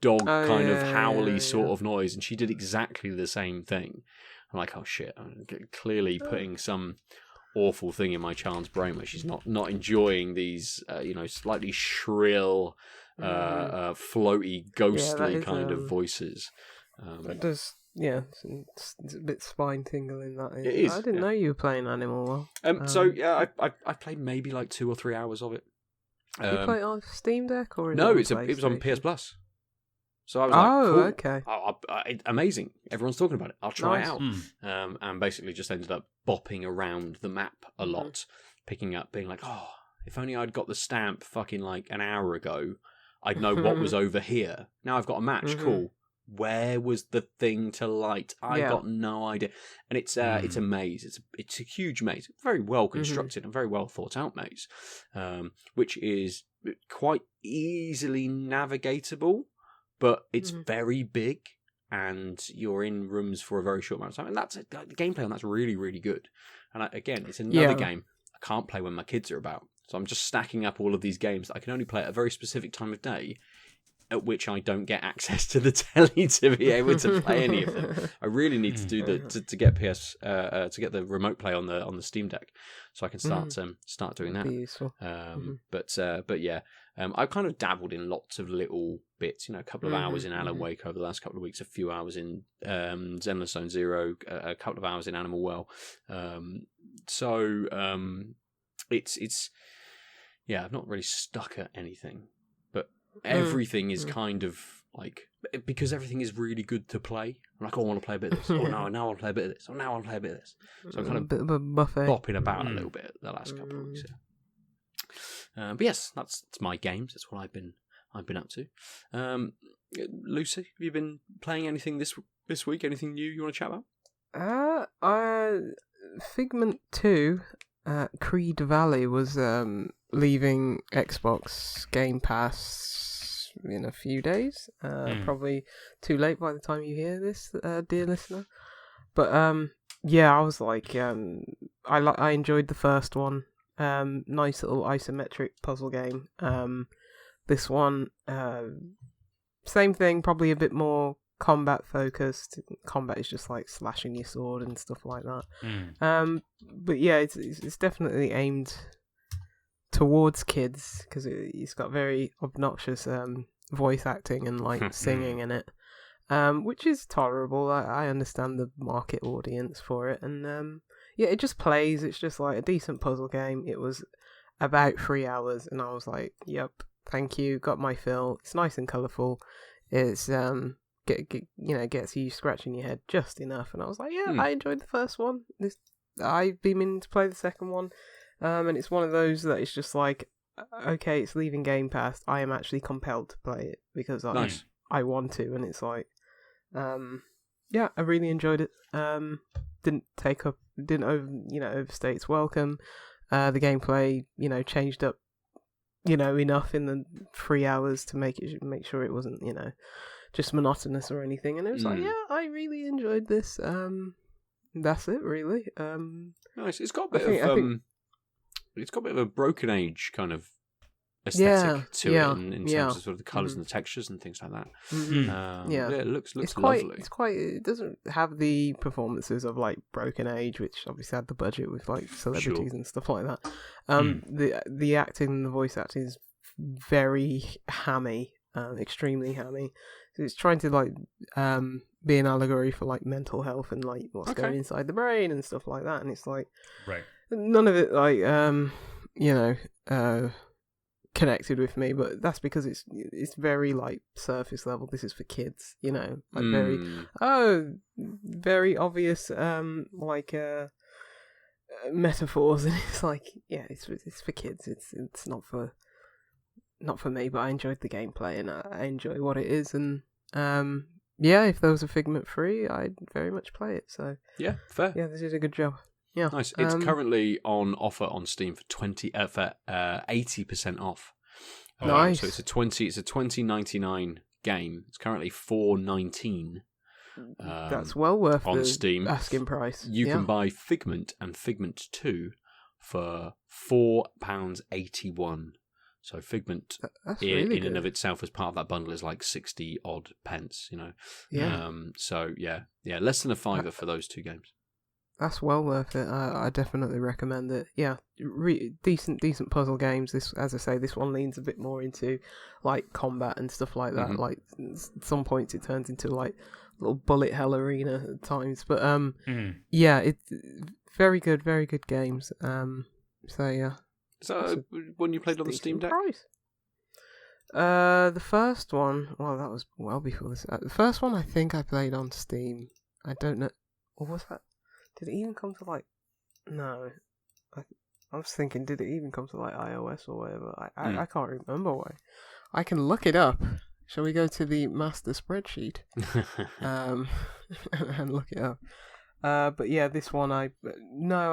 dog kind of howly sort of noise. And she did exactly the same thing. I'm like, oh shit, I'm clearly putting some awful thing in my child's brain where she's not enjoying these, you know, slightly shrill, floaty, ghostly kind of voices. That does, it's a bit spine tingling. That is. It is. I didn't know you were playing Animal Well. So yeah, I played maybe like 2 or 3 hours of it. You play it on Steam Deck or? No, it was on PS Plus. So I was like, cool. Okay. Amazing. Everyone's talking about it. I'll try it out. And basically just ended up bopping around the map a lot, picking up, being like, oh, if only I'd got the stamp fucking like an hour ago, I'd know what was over here. Now I've got a match. Cool. Where was the thing to light? I got no idea. And it's a maze. It's a huge maze, very well constructed and very well thought out maze, which is quite easily navigatable, but it's very big, and you're in rooms for a very short amount of time. And that's the gameplay on that's really, really good. And again, it's another game I can't play when my kids are about. So I'm just stacking up all of these games that I can only play at a very specific time of day, at which I don't get access to the telly to be able to play any of them. I really need to do to get to get the remote play on the Steam Deck, so I can start doing that. Be useful. But yeah, I've kind of dabbled in lots of little bits. You know, a couple of hours in Alan Wake over the last couple of weeks, a few hours in Zenless Zone Zero, a couple of hours in Animal Well. It's I've not really stuck at anything. Everything is kind of like, because everything is really good to play. I'm like, oh, I want to play a bit of this. Oh, no, now I want to play a bit of this. Oh, now I want to play a bit of this. So I'm kind of a bit of a buffet, bopping about a little bit the last couple of weeks. Yeah. But yes, that's my games. That's what I've been up to. Lucy, have you been playing anything this week? Anything new you want to chat about? Figment 2, Creed Valley was leaving Xbox Game Pass in a few days. Probably too late by the time you hear this, dear listener. But I was like, I enjoyed the first one. Nice little isometric puzzle game. This one, same thing, probably a bit more combat focused. Combat is just like slashing your sword and stuff like that. But yeah, it's definitely aimed towards kids, because it's got very obnoxious voice acting and like singing in it, which is tolerable. I understand the market audience for it, and it just plays. It's just like a decent puzzle game. It was about 3 hours, and I was like, yep, thank you, got my fill. It's nice and colourful. It's gets you scratching your head just enough, and I was like, I enjoyed the first one. I've been meaning to play the second one. And it's one of those that it's just like, okay, it's leaving Game Pass. I am actually compelled to play it because I want to, and it's like, I really enjoyed it. Didn't overstay its welcome. The gameplay, changed up, enough in the 3 hours to make sure it wasn't, just monotonous or anything. And it was like, I really enjoyed this. That's it, really. Nice. It's got a bit of. It's got a bit of a Broken Age kind of aesthetic to yeah, it in yeah. terms of sort of the colours and the textures and things like that. Yeah. It looks It's lovely. it doesn't have the performances of like Broken Age, which obviously had the budget with like celebrities and stuff like that. The acting and the voice acting is very hammy, extremely hammy. So it's trying to like be an allegory for like mental health and like what's going inside the brain and stuff like that. And it's like none of it like connected with me, but that's because it's very like surface level. This is for kids, like very obvious metaphors, and it's like it's for kids. It's not for me, but I enjoyed the gameplay and I enjoy what it is, and if there was a Figment free, I'd very much play it. So yeah, fair. Yeah, they did a good job. Yeah, nice. It's currently on offer on Steam for 80% off. Nice. So it's a 20.99 game. It's currently $4.19. That's well worth on the Steam. Asking price. You can buy Figment and Figment 2 for £4.81. So Figment in and of itself as part of that bundle is like 60 odd pence, Yeah. So less than a fiver for those two games. That's well worth it. I definitely recommend it. Yeah, decent puzzle games. This, as I say, this one leans a bit more into like combat and stuff like that. Like at some points it turns into like little bullet hell arena at times. But it's very good games. So yeah. Is that one you played on the Steam Deck? The first one, well, that was well before this. The first one I think I played on Steam. I don't know, or was that? Did it even come to like? No, I was thinking, did it even come to like iOS or whatever? I can't remember why. I can look it up. Shall we go to the master spreadsheet and look it up? But yeah, this one I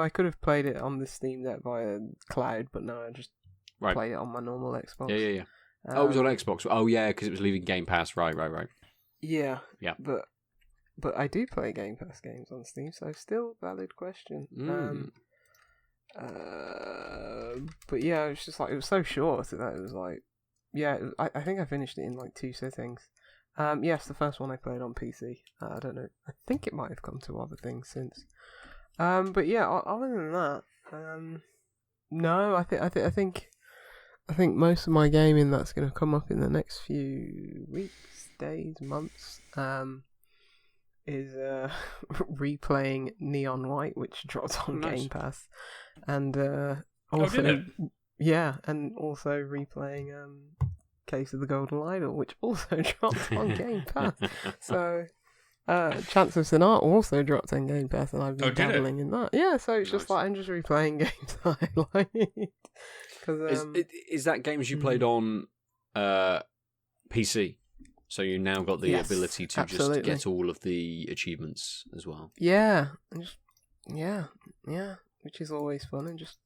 could have played it on the Steam Deck via cloud, but no, I just played it on my normal Xbox. Yeah. It was on Xbox. Oh yeah, because it was leaving Game Pass. Right. Yeah. Yeah. But I do play Game Pass games on Steam, so still valid question. But yeah, it's just like it was so short that it was like, I think I finished it in like 2 sittings. Yes, the first one I played on PC. I don't know. I think it might have come to other things since. But yeah, other than that, no. I think most of my gaming that's going to come up in the next few weeks, days, months, is replaying Neon White, which dropped on Game Pass, and also and also replaying Case of the Golden Idol, which also dropped on Game Pass. So Chance of Sinart also dropped on Game Pass, and I've been dabbling in that. Yeah, so it's just like I'm just replaying games that I like. Is that games you played on PC? So you now got the ability to just get all of the achievements as well. Yeah, which is always fun, and just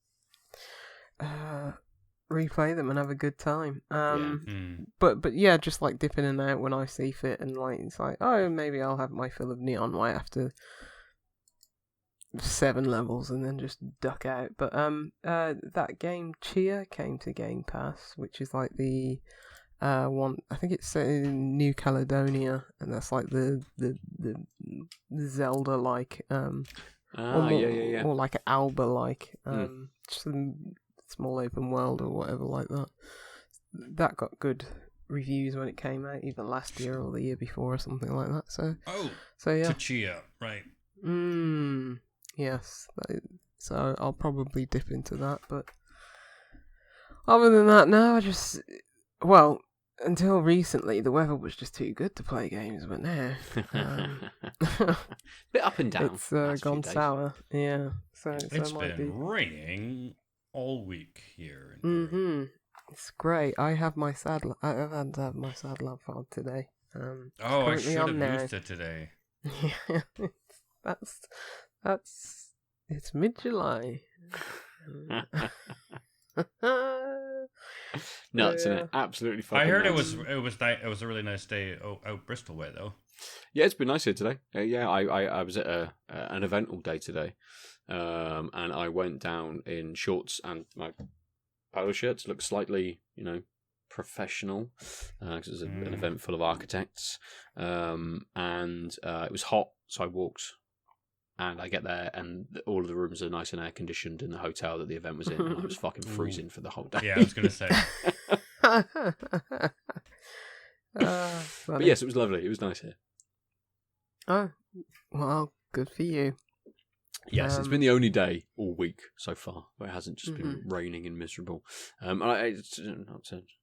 replay them and have a good time. But yeah, just like dipping in and out when I see fit, and like it's like, oh, maybe I'll have my fill of Neon White after 7 levels and then just duck out. But that game Chia came to Game Pass, which is like the one, I think it's set in New Caledonia, and that's like the Zelda like or like an Alba like just a small open world or whatever like that. That got good reviews when it came out, either last year or the year before or something like that. So yeah, Chia, right? Yes. So I'll probably dip into that, but other than that, no, until recently, the weather was just too good to play games, but now bit up and down. It's gone sour. Yeah, so it's been raining all week here. It's great. I've had to have my saddle up on today. I should have used it today. Yeah, it's mid-July. Nuts, isn't it? Absolutely fucking I heard nuts. it was a really nice day out Bristol way though. Yeah, it's been nice here today. I was at an event all day today, and I went down in shorts and my polo shirt to look slightly, professional, because it was an event full of architects, and it was hot, so I walked. And I get there, and all of the rooms are nice and air conditioned in the hotel that the event was in. And I was fucking freezing for the whole day. Yeah, I was gonna say. But yes, it was lovely. It was nice here. Oh, well, good for you. Yes, it's been the only day all week so far where it hasn't just been raining and miserable. Not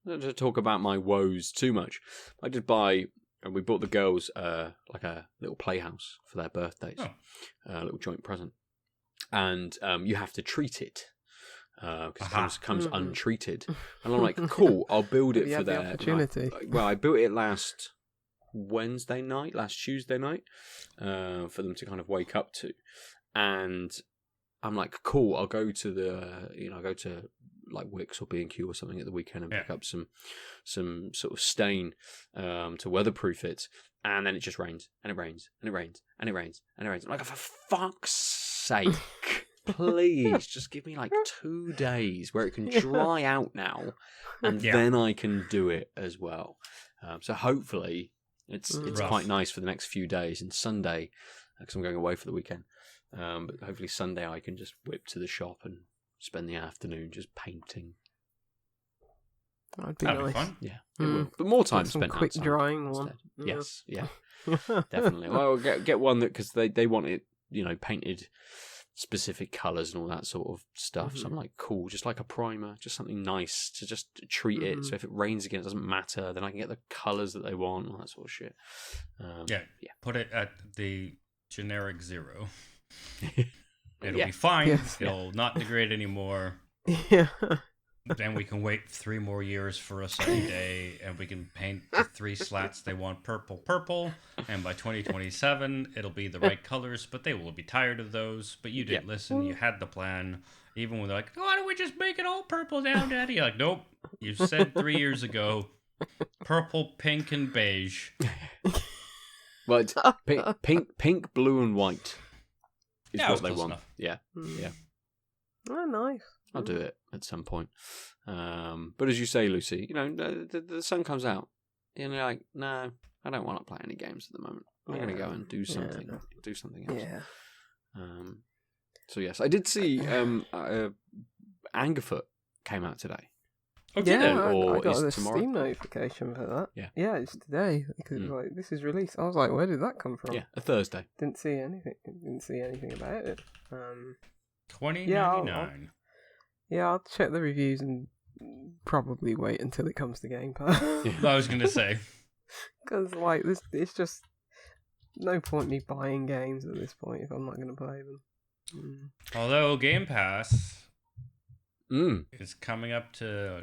to talk about my woes too much. I did buy, and we bought the girls like a little playhouse for their birthdays, a little joint present, and you have to treat it because it comes untreated. And I'm like, cool, I'll build it for their opportunity. Well, I built it last Tuesday night, for them to kind of wake up to. And I'm like, cool, I'll go to go to like Wix or B&Q or something at the weekend and pick up some sort of stain to weatherproof it. And then it just rains, and it rains, and it rains, and it rains, and it rains. I'm like, for fuck's sake, please just give me like 2 days where it can dry out now, and then I can do it as well. So hopefully it's quite nice for the next few days. And Sunday, because I'm going away for the weekend, but hopefully Sunday I can just whip to the shop and spend the afternoon just painting. That'd be That'd nice. be fun. Yeah, it will. But more time Some spent quick outside drying instead. one. Yes, yeah, definitely. Well, get one that, because they want it, painted specific colours and all that sort of stuff. So I'm like, cool, just like a primer, just something nice to just treat it. So if it rains again, it doesn't matter. Then I can get the colours that they want, all that sort of shit. Yeah. Put it at the generic 0. It'll be fine. Yes. It'll not degrade anymore. Yeah. Then we can wait 3 more years for a sunny day, and we can paint the 3 slats they want purple, and by 2027 it'll be the right colors, but they will be tired of those. But you didn't listen. You had the plan. Even when they're like, why don't we just make it all purple now, Daddy? You're like, nope. You said 3 years ago, purple, pink, and beige. Well, it's pink, blue, and white is what they want. Enough. Yeah. Oh, nice. I'll do it at some point. But as you say, Lucy, the sun comes out. And you're like, no, I don't want to play any games at the moment. I'm going to go and do something. Do something else. Yeah. So yes, I did see Angerfoot came out today. Oh, did it? Or I got is a tomorrow? Steam notification for that. Yeah. It's today. Because like, this is released. I was like, where did that come from? Yeah, a Thursday. Didn't see anything about it. $20.99. Yeah, I'll check the reviews and probably wait until it comes to Game Pass. I was going to say. Because, like, it's just no point me buying games at this point if I'm not going to play them. Although Game Pass is coming up to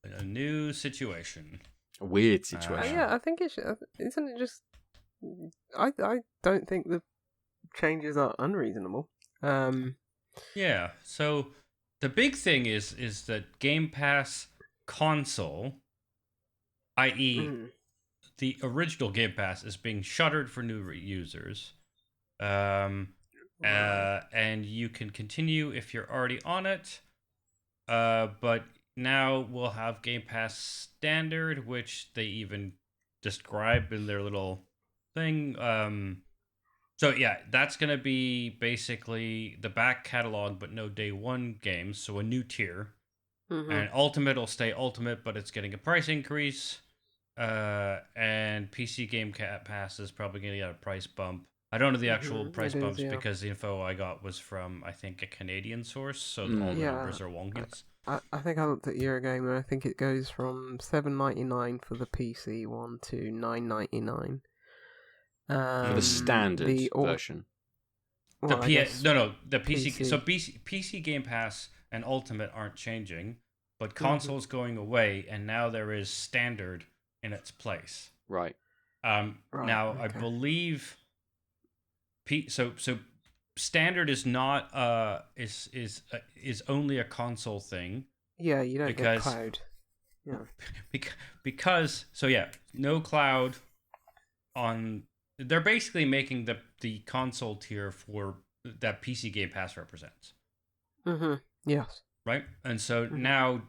a new situation. A weird situation. Yeah, I think it should. Isn't it just... I don't think the changes are unreasonable. Yeah, so the big thing is that Game Pass console, i.e. the original Game Pass, is being shuttered for new users. And you can continue if you're already on it. But now we'll have Game Pass Standard, which they even describe in their little thing. So yeah, that's going to be basically the back catalog, but no day one games. So a new tier. And Ultimate will stay Ultimate, but it's getting a price increase. And PC Game Pass is probably going to get a price bump. I don't know the actual price bumps because the info I got was from, I think, a Canadian source. So all the numbers are wonky. I think I looked at Eurogamer, and I think it goes from $7.99 for the PC one to $9.99. For the standard version. Well, the PC. So PC Game Pass and Ultimate aren't changing, but console's going away, and now there is Standard in its place. Right. Now I believe. So Standard is not is only a console thing. Yeah, you don't get cloud. Yeah. Because no cloud on. They're basically making the console tier for that PC Game Pass represents. Yes. Right? And so now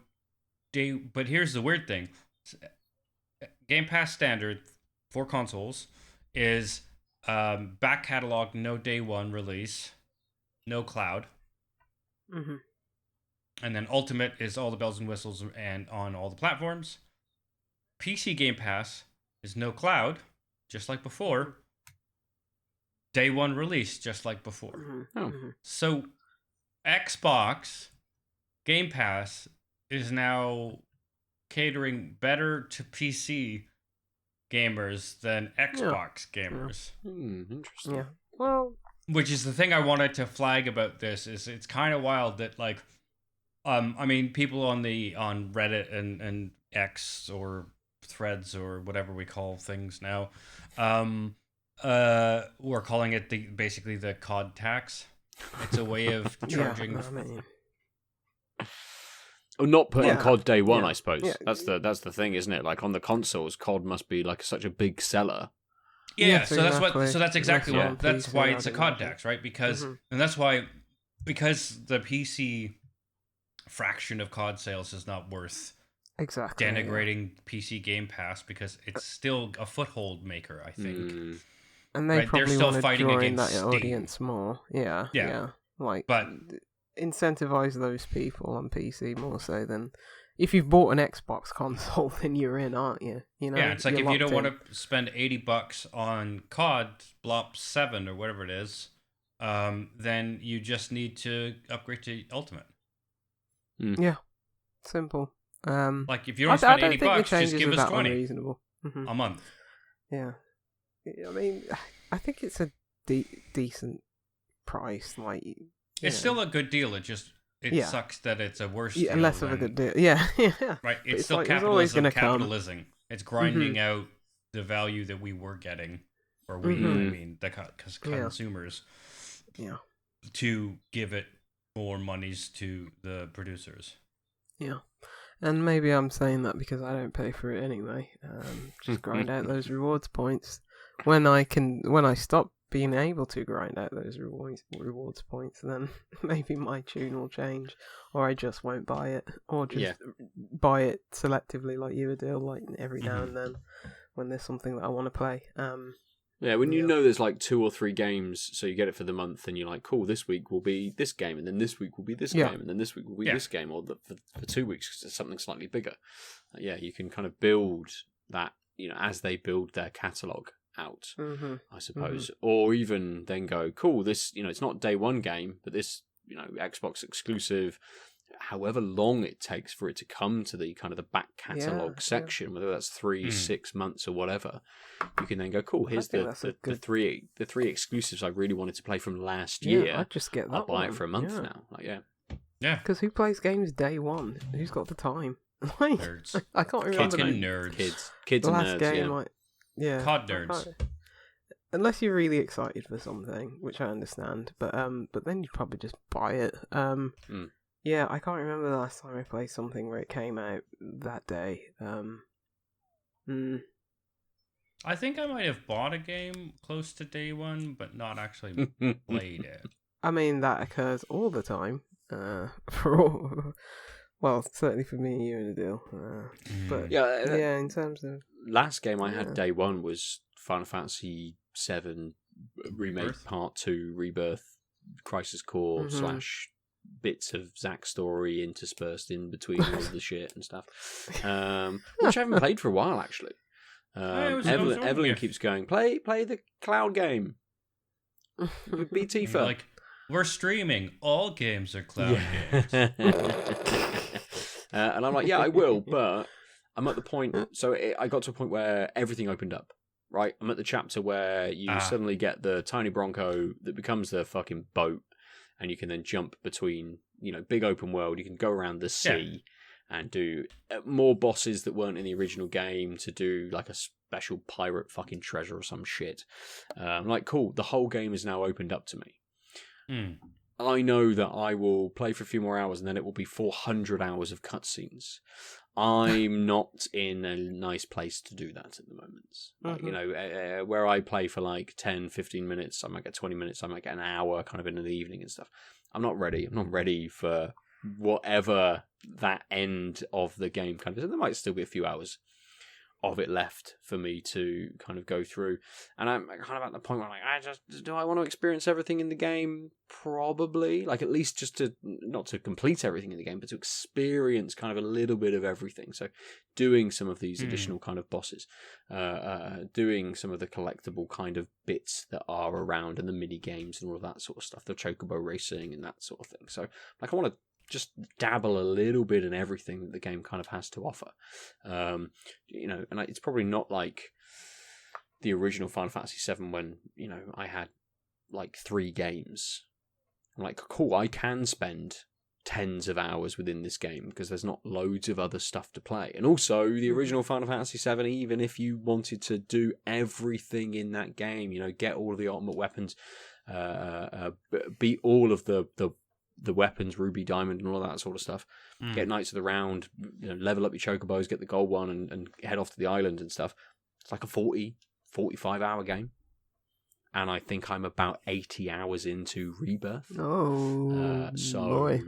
But here's the weird thing: Game Pass standard for consoles is back catalog, no day one release, no cloud, Mm-hmm. and then Ultimate is all the bells and whistles and on all the platforms. PC Game Pass is no cloud, just like before. Day one release, just like before. Mm-hmm. Oh. Mm-hmm. So Xbox Game Pass is now catering better to PC gamers than Xbox gamers. Interesting. Yeah. Well. Which is the thing I wanted to flag about this is it's kind of wild that like I mean people on Reddit and X or Threads or whatever we call things now we're calling it basically the COD tax. It's a way of charging. Yeah, I mean, Or not putting Yeah. COD day one, Yeah. I suppose. Yeah. That's the thing, isn't it? Like on the consoles, COD must be like such a big seller. Yeah, Yes, so that's exactly. exactly Yeah. what that's why it's a PC, COD tax, right? Because Mhm. and that's why because the PC fraction of COD sales is not worth exactly. denigrating PC Game Pass because it's still a foothold maker, I think. Mm. And they Right, they're probably still want to fighting draw in against that Steam. audience more. Yeah. Yeah. Yeah. Like, But incentivize those people on PC more so than if you've bought an Xbox console, then you're in, aren't you? You know. yeah, it's like you're if you don't locked want to spend $80 on COD Blop 7 or whatever it is, then you just need to upgrade to Ultimate. in. Simple. Like if you don't I spend don't $80, think the just changes give are us that 20 unreasonable. Mhm. a month. Yeah. I mean, I think it's a decent price. Like, It's still a good deal. It Yeah. sucks that it's a worse yeah, deal. less of a than- good deal. Yeah. Yeah. Right, it's it's still like, it's always capitalism. gonna come. Capitalism. It's grinding out the value that we were getting, or we, I Mhm. mean, the because Yeah. consumers, Yeah. to give it more monies to the producers. Yeah. And maybe I'm saying that because I don't pay for it anyway. Just grind out those rewards points. When I stop being able to grind out those rewards points, then maybe my tune will change, or I just won't buy it, or just buy it selectively like you, Aadil, like every now and then when there's something that I want to play. Yeah, when you Yeah. know there's like 2 or 3 games, so you get it for the month, and you're like, cool, this week will be this game, and then this week will be this Yeah. game, and then this week will be Yeah. this game, or for 2 weeks because it's something slightly bigger. Yeah, you can kind of build that, as they build their catalogue out, I suppose. Or even then go, cool, this, it's not day one game, but this, Xbox exclusive, however long it takes for it to come to the kind of the back catalogue section, whether that's 3, 6 months or whatever, you can then go, cool, here's think that's a the good- three exclusives I really wanted to play from last Yeah, year. I'd just get that I'll buy one. it for a month Yeah. now. Like, yeah. Yeah, Because who plays games day one? Who's got the time? Like, nerds, I can't remember fucking the nerds, Kids the and last nerds, game. yeah. Like, yeah, COD I nerds. can't- Unless you're really excited for something, which I understand, but then you probably just buy it. Yeah, I can't remember the last time I played something where it came out that day. I think I might have bought a game close to day one, but not actually played it. I mean, that occurs all the time. For all, well, certainly for me and you and Aadil. But Yeah, in terms of last game I had Yeah. day one was Final Fantasy VII Remake Rebirth? Part 2 Rebirth Crisis Core / bits of Zack's story interspersed in between all of the shit and stuff, which I haven't played for a while actually. Evelyn keeps going, play the cloud game, beat And Tifa. you're like, we're streaming. All games are cloud games. And I'm like, yeah, I will, but I'm at the point. So I got to a point where everything opened up. Right, I'm at the chapter where you suddenly get the tiny Bronco that becomes the fucking boat, and you can then jump between, big open world. You can go around the sea and do more bosses that weren't in the original game to do like a special pirate fucking treasure or some shit. Like, cool, the whole game is now opened up to me. I know that I will play for a few more hours and then it will be 400 hours of cutscenes. I'm not in a nice place to do that at the moment. Like, where I play for like 10, 15 minutes, I might get 20 minutes, I might get an hour kind of in the evening and stuff. I'm not ready. I'm not ready for whatever that end of the game kind of is. There might still be a few hours of it left for me to kind of go through, and I'm kind of at the point where I'm like, do I want to experience everything in the game? Probably, like at least just to not to complete everything in the game, but to experience kind of a little bit of everything. So doing some of these additional kind of bosses, doing some of the collectible kind of bits that are around, and the mini games and all of that sort of stuff, the chocobo racing and that sort of thing. So like I want to just dabble a little bit in everything that the game kind of has to offer. And it's probably not like the original Final Fantasy VII when, I had like 3 games. I'm like, cool, I can spend tens of hours within this game because there's not loads of other stuff to play. And also, the original Final Fantasy VII, even if you wanted to do everything in that game, get all of the ultimate weapons, beat all of the weapons, Ruby, Diamond, and all that sort of stuff. Get Knights of the Round, level up your chocobos, get the gold one, and head off to the island and stuff. It's like a 45 hour game. And I think I'm about 80 hours into Rebirth. Oh, boy.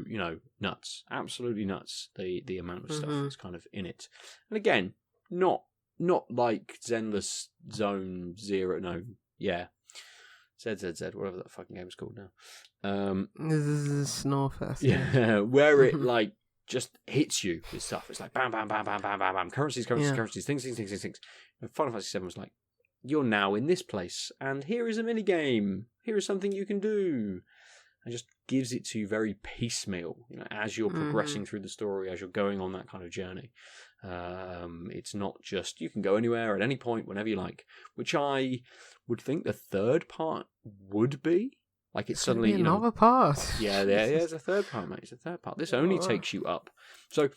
Nuts. Absolutely nuts, the amount of stuff that's kind of in it. And again, not like Zenless Zone Zero, no, yeah. ZZZ, whatever that fucking game is called now. This is Snorefest. Yeah, where it like just hits you with stuff. It's like bam, bam, bam, bam, bam, bam, bam. Currencies, things. And Final Fantasy VII was like, you're now in this place, and here is a mini game. Here is something you can do. And just gives it to you very piecemeal, as you're progressing through the story, as you're going on that kind of journey. It's not just you can go anywhere at any point whenever you like, which I would think the third part would be. Like it's suddenly another part. Yeah, there's a third part, mate. It's a third part. This only takes you up. So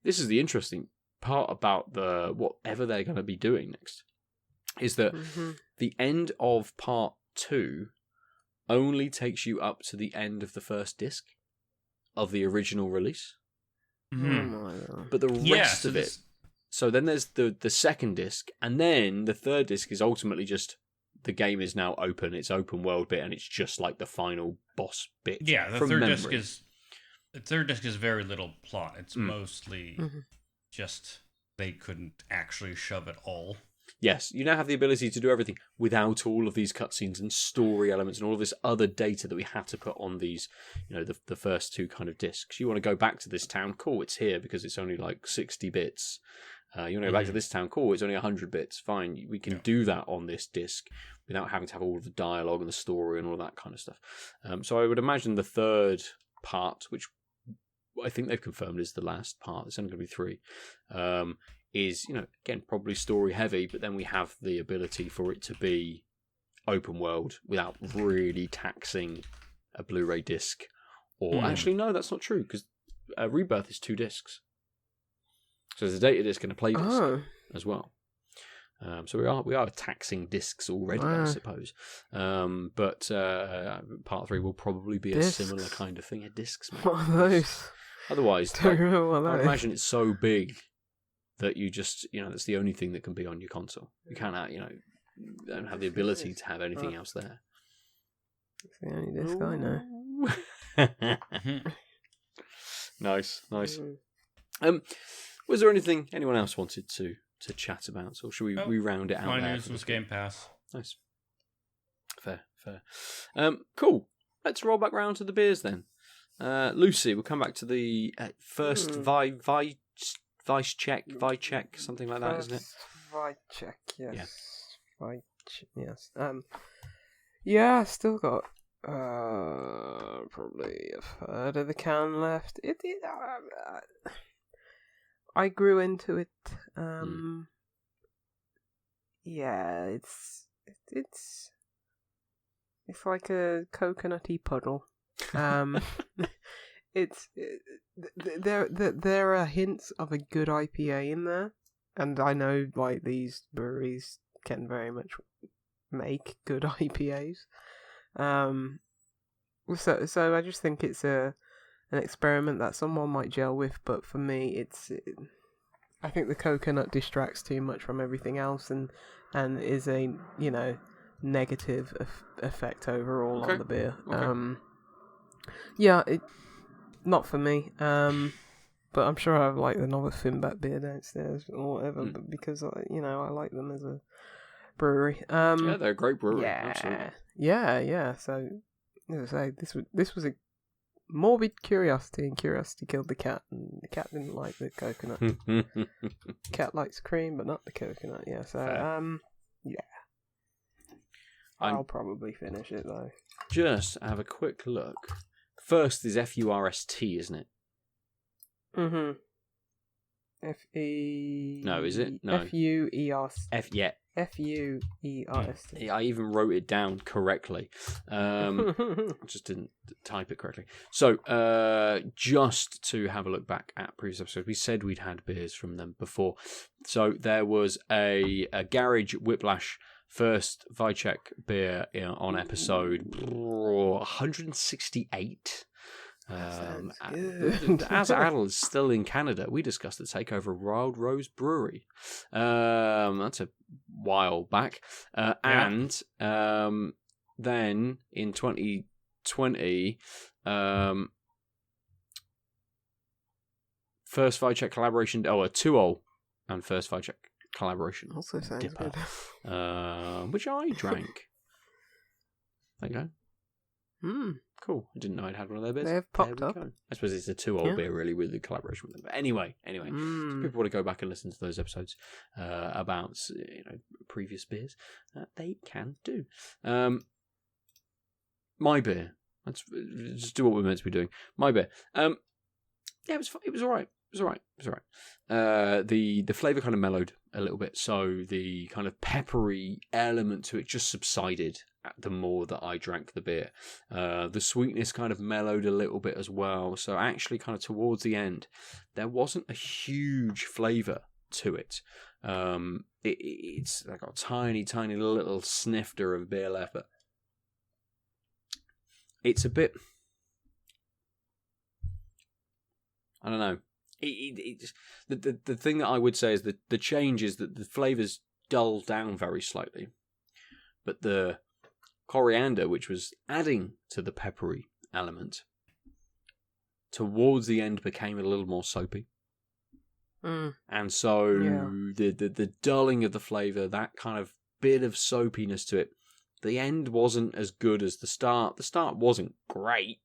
this is the interesting part about whatever they're going to be doing next, is that the end of part 2 only takes you up to the end of the first disc of the original release. But the rest of it, so then there's the second disc, and then the third disc is ultimately just the game is now open. It's open world bit, and it's just like the final boss bit. Yeah, the third disc is very little plot. It's mostly just they couldn't actually shove it all. Yes, you now have the ability to do everything without all of these cutscenes and story elements and all of this other data that we had to put on these, the first 2 kind of discs. You want to go back to this town, cool, it's here because it's only like 60 bits. You want to go back to this town, cool, it's only 100 bits. Fine, we can do that on this disc without having to have all of the dialogue and the story and all that kind of stuff. So I would imagine the third part, which I think they've confirmed is the last part, it's only going to be 3, is, again, probably story heavy, but then we have the ability for it to be open world without really taxing a Blu-ray disc. Or actually, no, that's not true, because Rebirth is 2 discs. So there's a data disc and a play disc as well. So we are taxing discs already, I suppose. But part 3 will probably be discs? A similar kind of thing. Yeah, discs, man. What are those? Otherwise, I imagine it's so big that you just, that's the only thing that can be on your console. You can't, don't have the ability to have anything else there. It's the only disc I know. Nice. Was there anyone else wanted to chat about, or should we round it out? My news was Game Pass. Nice. Fair. Cool. Let's roll back round to the beers then. Lucy, we'll come back to the first Vichek, something like that, isn't it? Vichek, yes. Yes. Yeah, still got probably a third of the can left. I grew into it. Yeah, it's like a coconutty puddle. There are hints of a good IPA in there, and I know like these breweries can very much make good IPAs. So I just think it's an experiment that someone might gel with, but for me, I think the coconut distracts too much from everything else, and is a negative effect overall on the beer. Okay. Yeah, not for me. But I'm sure I have like another Finback beer downstairs or whatever. But because I like them as a brewery. Yeah, they're a great brewery. Yeah, Absolutely. yeah. So, as I say, this was a morbid curiosity, and curiosity killed the cat, and the cat didn't like the coconut. Cat likes cream, but not the coconut. Yeah, so Fair. yeah. I'll probably finish it though. Just have a quick look. First is Fuerst, isn't it? Mm-hmm. F-E... No, is it? No. F-U-E-R... Yeah. F-U-E-R-S-T. I even wrote it down correctly. Just didn't type it correctly. So, just to have a look back at previous episodes, we said we'd had beers from them before. So there was a Garage Whiplash Fuerst Wiacek beer on episode 168. As Aadil is still in Canada, we discussed the takeover of Wild Rose Brewery. That's a while back. And then in 2020, Fuerst Wiacek collaboration, a 2-0 and Fuerst Wiacek collaboration. Also sounds Dipper, good. which I drank. There you go. Cool. I didn't know I'd had one of their beers. They have popped up. Go. I suppose it's a 2-0 beer, really, with the collaboration with them. But anyway, if people want to go back and listen to those episodes about previous beers, they can do. My beer. Let's just do what we're meant to be doing. My beer. Yeah, it was all right. It was all right. The flavour kind of mellowed a little bit, so the kind of peppery element to it just subsided the more that I drank the beer. The sweetness kind of mellowed a little bit as well, so actually kind of towards the end, there wasn't a huge flavour to it. It's like a tiny little snifter of beer left, but it's a bit... I don't know. The thing that I would say is that the change is that the flavours dull down very slightly, but the coriander, which was adding to the peppery element, towards the end became a little more soapy. And so the dulling of the flavour, that kind of bit of soapiness to it, the end wasn't as good as the start. The start wasn't great,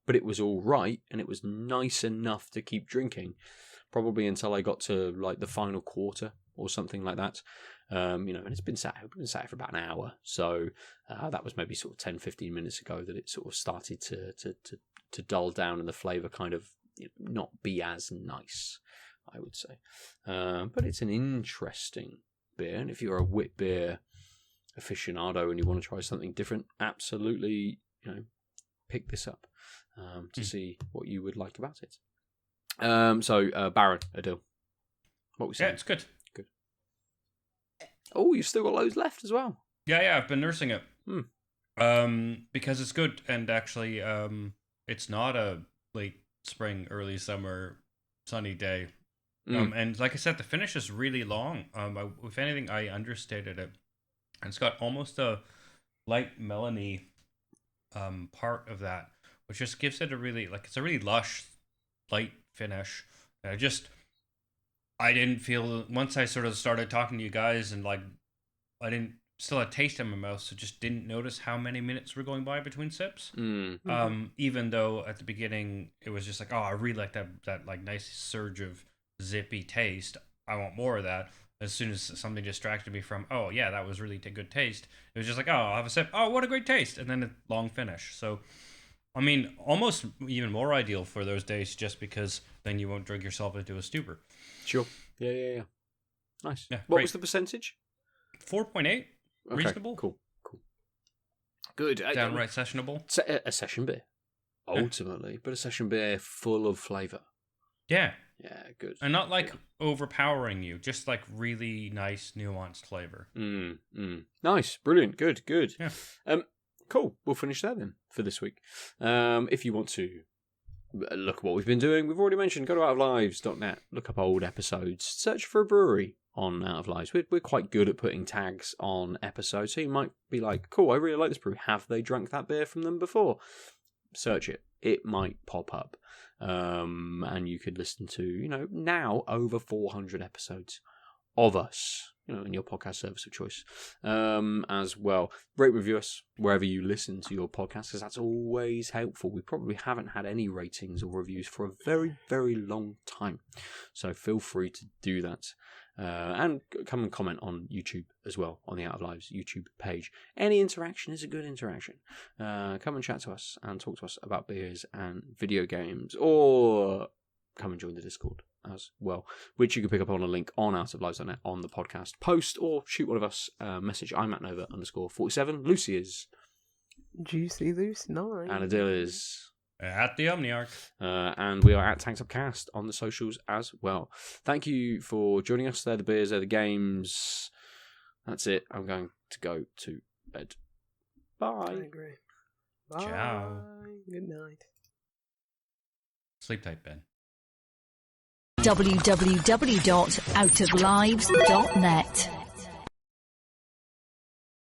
but it was all right, and it was nice enough to keep drinking, probably until I got to like the final quarter or something like that. And it's been sat for about an hour, so that was maybe sort of 10-15 minutes ago that it sort of started to dull down and the flavour kind of not be as nice, I would say. But it's an interesting beer, and if you're a wit beer aficionado and you want to try something different, absolutely, pick this up to see what you would like about it. So Baron, Aadil, what we saying? Yeah, it's good. Oh, you've still got loads left as well. Yeah, I've been nursing it. Because it's good, and actually, it's not a late spring, early summer, sunny day. And like I said, the finish is really long. If anything, I understated it. And it's got almost a light melony part of that, which just gives it a really, it's a really lush, light finish. And I didn't feel, once I sort of started talking to you guys and I didn't, still had taste in my mouth, so just didn't notice how many minutes were going by between sips. Even though at the beginning it was just I really like that nice surge of zippy taste. I want more of that. As soon as something distracted me from, oh yeah, that was really good taste, it was just I'll have a sip. Oh, what a great taste, and then a long finish. So, I mean, almost even more ideal for those days, just because then you won't drink yourself into a stupor. Sure. Yeah. Nice. Yeah, what great. was the percentage? 4.8. Okay, Reasonable. Cool. Good. Downright sessionable. A session beer, ultimately, but a session beer full of flavour. Yeah. Yeah, good. And not overpowering you, just really nice, nuanced flavor. Nice, brilliant, good. Yeah. Cool. We'll finish that then for this week. If you want to look at what we've been doing, we've already mentioned, go to outoflives.net, look up old episodes, search for a brewery on Out of Lives. We're quite good at putting tags on episodes, so you might be like, cool, I really like this brewery. Have they drunk that beer from them before? Search it. it might pop up. And you could listen to, now over 400 episodes of us, in your podcast service of choice, as well. Rate, review us wherever you listen to your podcast, because that's always helpful. We probably haven't had any ratings or reviews for a very, very long time. So feel free to do that. And come and comment on YouTube as well, on the Out of Lives YouTube page. Any interaction is a good interaction. Come and chat to us and talk to us about beers and video games, or come and join the Discord as well, which you can pick up on a link on outoflives.net on the podcast post, or shoot one of us a message. I'm at Nova_47. Lucy is Juicy Loose 9. And Aadil is at the Omniarch. And we are at Tanks Upcast on the socials as well. Thank you for joining us. They're the beers, they're the games. That's it. I'm going to go to bed. Bye. I agree. Bye. Ciao. Good night. Sleep tight, Ben. www.outoflives.net